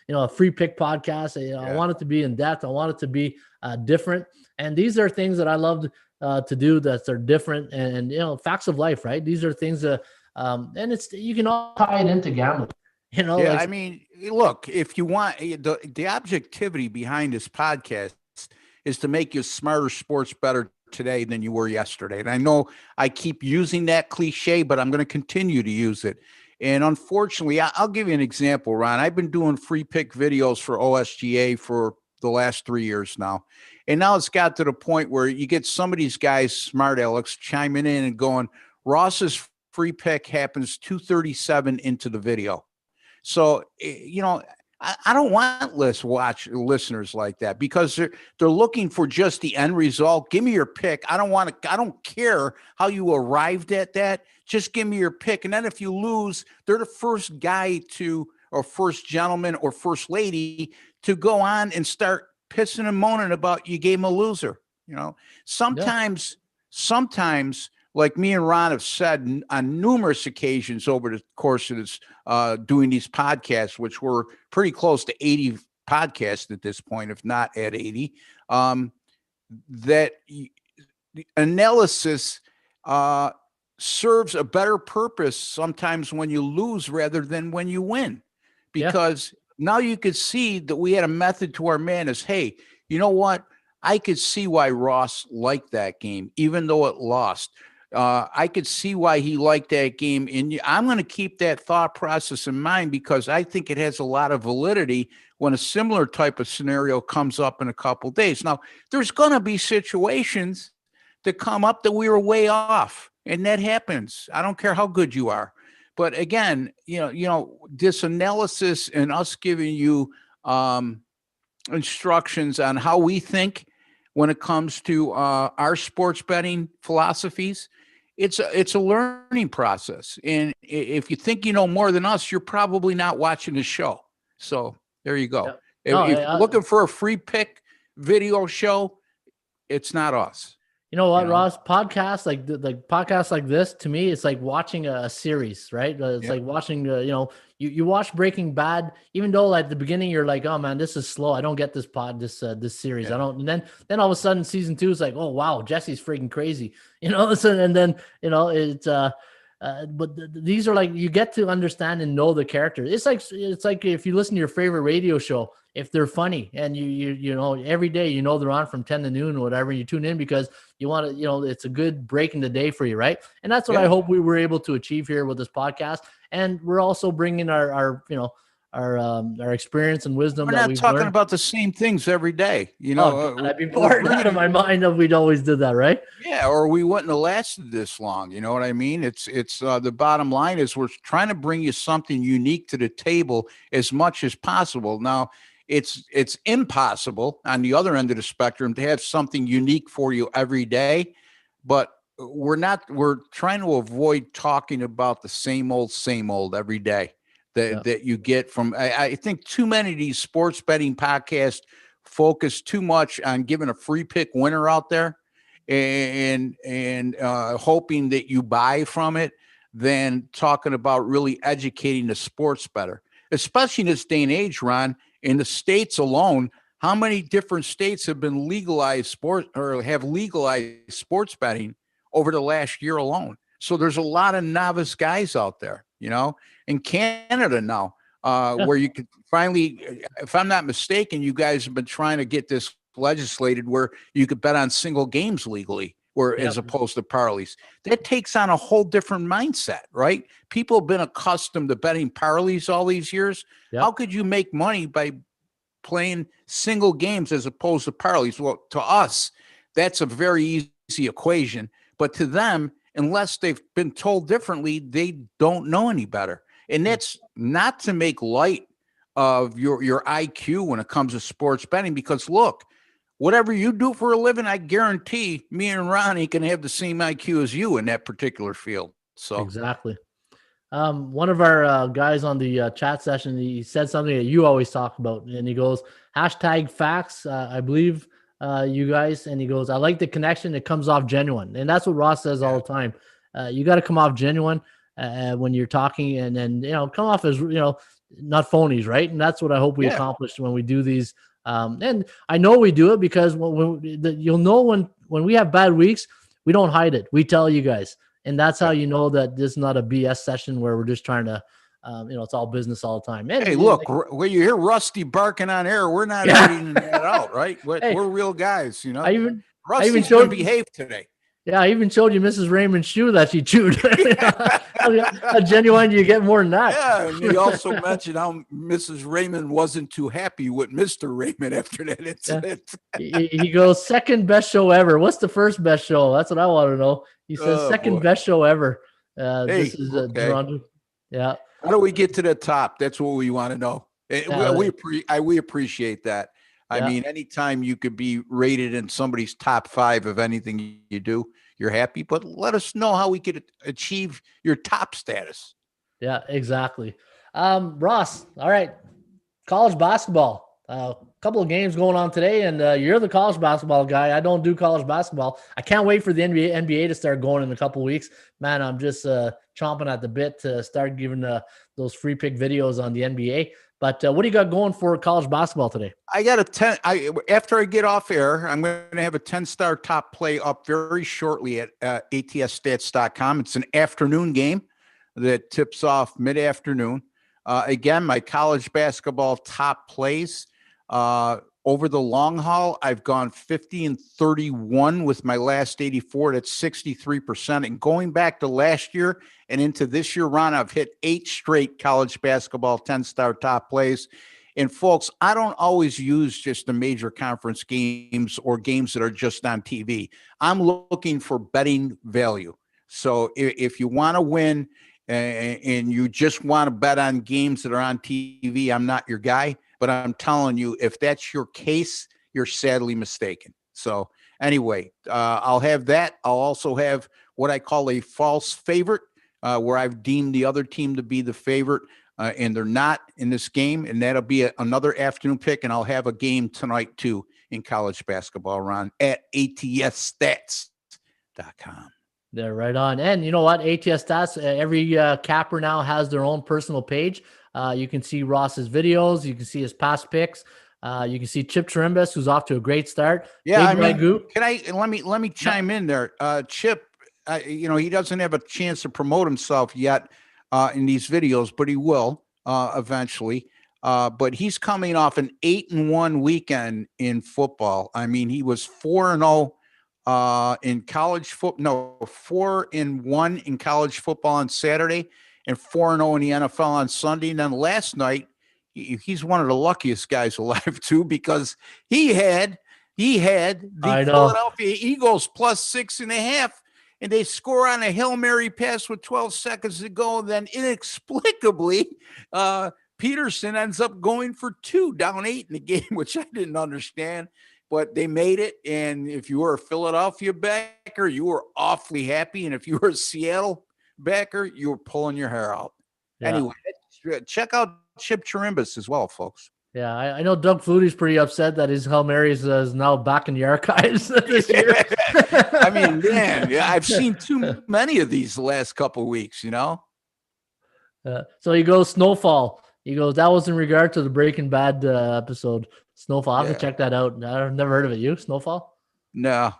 a free pick podcast. I want it to be in depth. I want it to be different. And these are things that I love to do that are different and facts of life, right? These are things that, and you can all tie it into gambling. I mean, look, if you want the objectivity behind this podcast is to make you smarter sports better today than you were yesterday. And I know I keep using that cliche, but I'm going to continue to use it. And unfortunately, I'll give you an example, Ron. I've been doing free pick videos for OSGA for the last 3 years now. And now it's got to the point where you get some of these guys, smart Alex, chiming in and going, Ross's free pick happens 237 into the video. So, I don't want listeners like that, because they're looking for just the end result. Give me your pick. I don't care how you arrived at that. Just give me your pick. And then if you lose, they're the first guy or first gentleman or first lady to go on and start pissing and moaning about you gave him a loser. Sometimes, like me and Ron have said on numerous occasions over the course of this, doing these podcasts, which were pretty close to 80 podcasts at this point, if not at 80, that the analysis serves a better purpose sometimes when you lose rather than when you win. Because now you could see that we had a method to our madness. Hey, you know what? I could see why Ross liked that game, even though it lost. I could see why he liked that game. And I'm going to keep that thought process in mind, because I think it has a lot of validity when a similar type of scenario comes up in a couple of days. Now, there's going to be situations that come up that we were way off, and that happens. I don't care how good you are. But again, this analysis and us giving you instructions on how we think when it comes to our sports betting philosophies, it's a learning process. And if you think you know more than us, you're probably not watching the show. So there you go. If you're looking for a free pick video show, it's not us. You know what, Ross? Podcasts like podcasts like this, to me, it's like watching a series, right? It's like watching, you watch Breaking Bad, even though at the beginning you're like, oh man, this is slow. I don't get this this series. I don't. And then all of a sudden season 2 is like, oh wow, Jesse's freaking crazy, So, and then it's these are like, you get to understand and know the character. It's like if you listen to your favorite radio show, if they're funny and you know every day they're on from 10 to noon or whatever, and you tune in because you want to, it's a good break in the day for you, right? And that's what I hope we were able to achieve here with this podcast. And we're also bringing our experience and wisdom. We're not talking about the same things every day, I'd be bored out of my mind if we'd always did that, right? Yeah, or we wouldn't have lasted this long. You know what I mean? It's the bottom line is we're trying to bring you something unique to the table as much as possible. Now, it's impossible on the other end of the spectrum to have something unique for you every day, but we're trying to avoid talking about the same old every day that you get from, I think too many of these sports betting podcasts focus too much on giving a free pick winner out there and hoping that you buy from it than talking about really educating the sports bettor, especially in this day and age, Ron. In the states alone, how many different states have been legalized sports betting over the last year alone? So there's a lot of novice guys out there, in Canada now, where you could finally, if I'm not mistaken, you guys have been trying to get this legislated where you could bet on single games legally, as opposed to parlays. That takes on a whole different mindset, right? People have been accustomed to betting parlays all these years. Yep. How could you make money by playing single games as opposed to parlays? Well, to us, that's a very easy equation, but to them, unless they've been told differently, they don't know any better. And that's not to make light of your IQ when it comes to sports betting, because look, whatever you do for a living, I guarantee me and Ronnie can have the same IQ as you in that particular field. So exactly. One of our guys on the chat session, he said something that you always talk about, and he goes, #facts. I believe you guys, and he goes, I like the connection. It comes off genuine, and that's what Ross says all the time. You got to come off genuine when you're talking, and then come off as not phonies, right? And that's what I hope we accomplished when we do these. And I know we do it because you'll know when we have bad weeks, we don't hide it. We tell you guys. And that's how you know that this is not a BS session where we're just trying to, it's all business all the time. And, hey, look, when you hear Rusty barking on air, we're not editing that out, right? We're real guys, Rusty's going to behave today. Yeah, I even showed you Mrs. Raymond's shoe that she chewed. How genuine do you get more than that? Yeah, and he also mentioned how Mrs. Raymond wasn't too happy with Mr. Raymond after that incident. Yeah. He goes, second best show ever. What's the first best show? That's what I want to know. He says second best show ever. This is Toronto. Yeah. How do we get to the top? That's what we want to know. We appreciate that. I mean, anytime you could be rated in somebody's top 5 of anything you do, you're happy. But let us know how we could achieve your top status. Yeah, exactly. Ross, all right. College basketball. A couple of games going on today, and you're the college basketball guy. I don't do college basketball. I can't wait for the NBA to start going in a couple of weeks. Man, I'm just chomping at the bit to start giving those free pick videos on the NBA. But what do you got going for college basketball today? I got a 10. After I get off air, I'm going to have a 10-star top play up very shortly at ATSStats.com. It's an afternoon game that tips off mid-afternoon. Again, my college basketball top plays. Over the long haul, I've gone 50-31 with my last 84. That's 63%. And going back to last year and into this year, Ron, I've hit 8 straight college basketball 10-star top plays. And folks, I don't always use just the major conference games or games that are just on TV. I'm looking for betting value. So if you want to win and you just want to bet on games that are on TV, I'm not your guy. But I'm telling you, if that's your case, you're sadly mistaken. So anyway, I'll have that. I'll also have what I call a false favorite, where I've deemed the other team to be the favorite, and they're not in this game. And that'll be another afternoon pick. And I'll have a game tonight, too, in college basketball, Ron, at ATS Stats. ATSStats.com. They're right on. And you know what? ATS Stats, every capper now has their own personal page. You can see Ross's videos. You can see his past picks. You can see Chip Chirimbus, who's off to a great start. Yeah, Big let me chime in there. Chip, he doesn't have a chance to promote himself yet in these videos, but he will eventually. But he's coming off an 8-1 weekend in football. I mean, he was 4-0 in college football. No, 4-1 in college football on Saturday, and 4-0 in the NFL on Sunday. And then last night, he's one of the luckiest guys alive too, because he had the Philadelphia Eagles plus 6.5, and they score on a Hail Mary pass with 12 seconds to go. And then inexplicably, Peterson ends up going for 2, down 8 in the game, which I didn't understand, but they made it. And if you were a Philadelphia backer, you were awfully happy. And if you were a Seattle backer, you were pulling your hair out. Yeah. Anyway, check out Chip Chirimbus as well, folks. Yeah, I know Doug Flutie's pretty upset that his Hail Marys is now back in the archives this year. I mean, man, I've seen too many of these the last couple of weeks, So he goes Snowfall. He goes, that was in regard to the Breaking Bad episode. Snowfall. I have to check that out. I've never heard of it. You, Snowfall? No.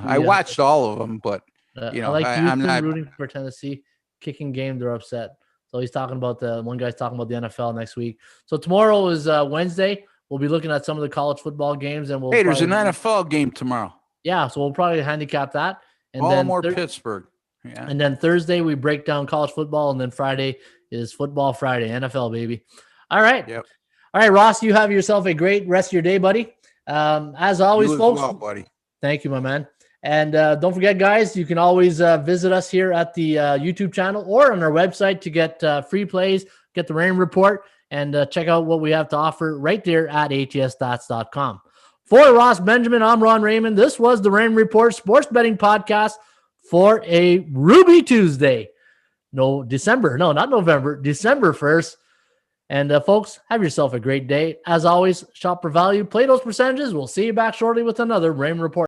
I watched all of them, but, I like I'm not rooting for Tennessee. Kicking game, they're upset. So he's talking about one guy's talking about the NFL next week. So tomorrow is Wednesday. We'll be looking at some of the college football games, and there's an NFL game tomorrow. Yeah, so we'll probably handicap that. And Baltimore, Pittsburgh. Yeah. And then Thursday we break down college football, and then Friday is Football Friday, NFL baby. All right. Yep. All right, Ross, you have yourself a great rest of your day, buddy. As always, folks. Well, buddy. Thank you, my man. And don't forget, guys, you can always visit us here at the YouTube channel or on our website to get free plays, get the Raymond Report, and check out what we have to offer right there at ATSStats.com. For Ross Benjamin, I'm Ron Raymond. This was the Raymond Report Sports Betting Podcast for a Ruby Tuesday. December 1st. And folks, have yourself a great day. As always, shop for value, play those percentages. We'll see you back shortly with another Raymond Report.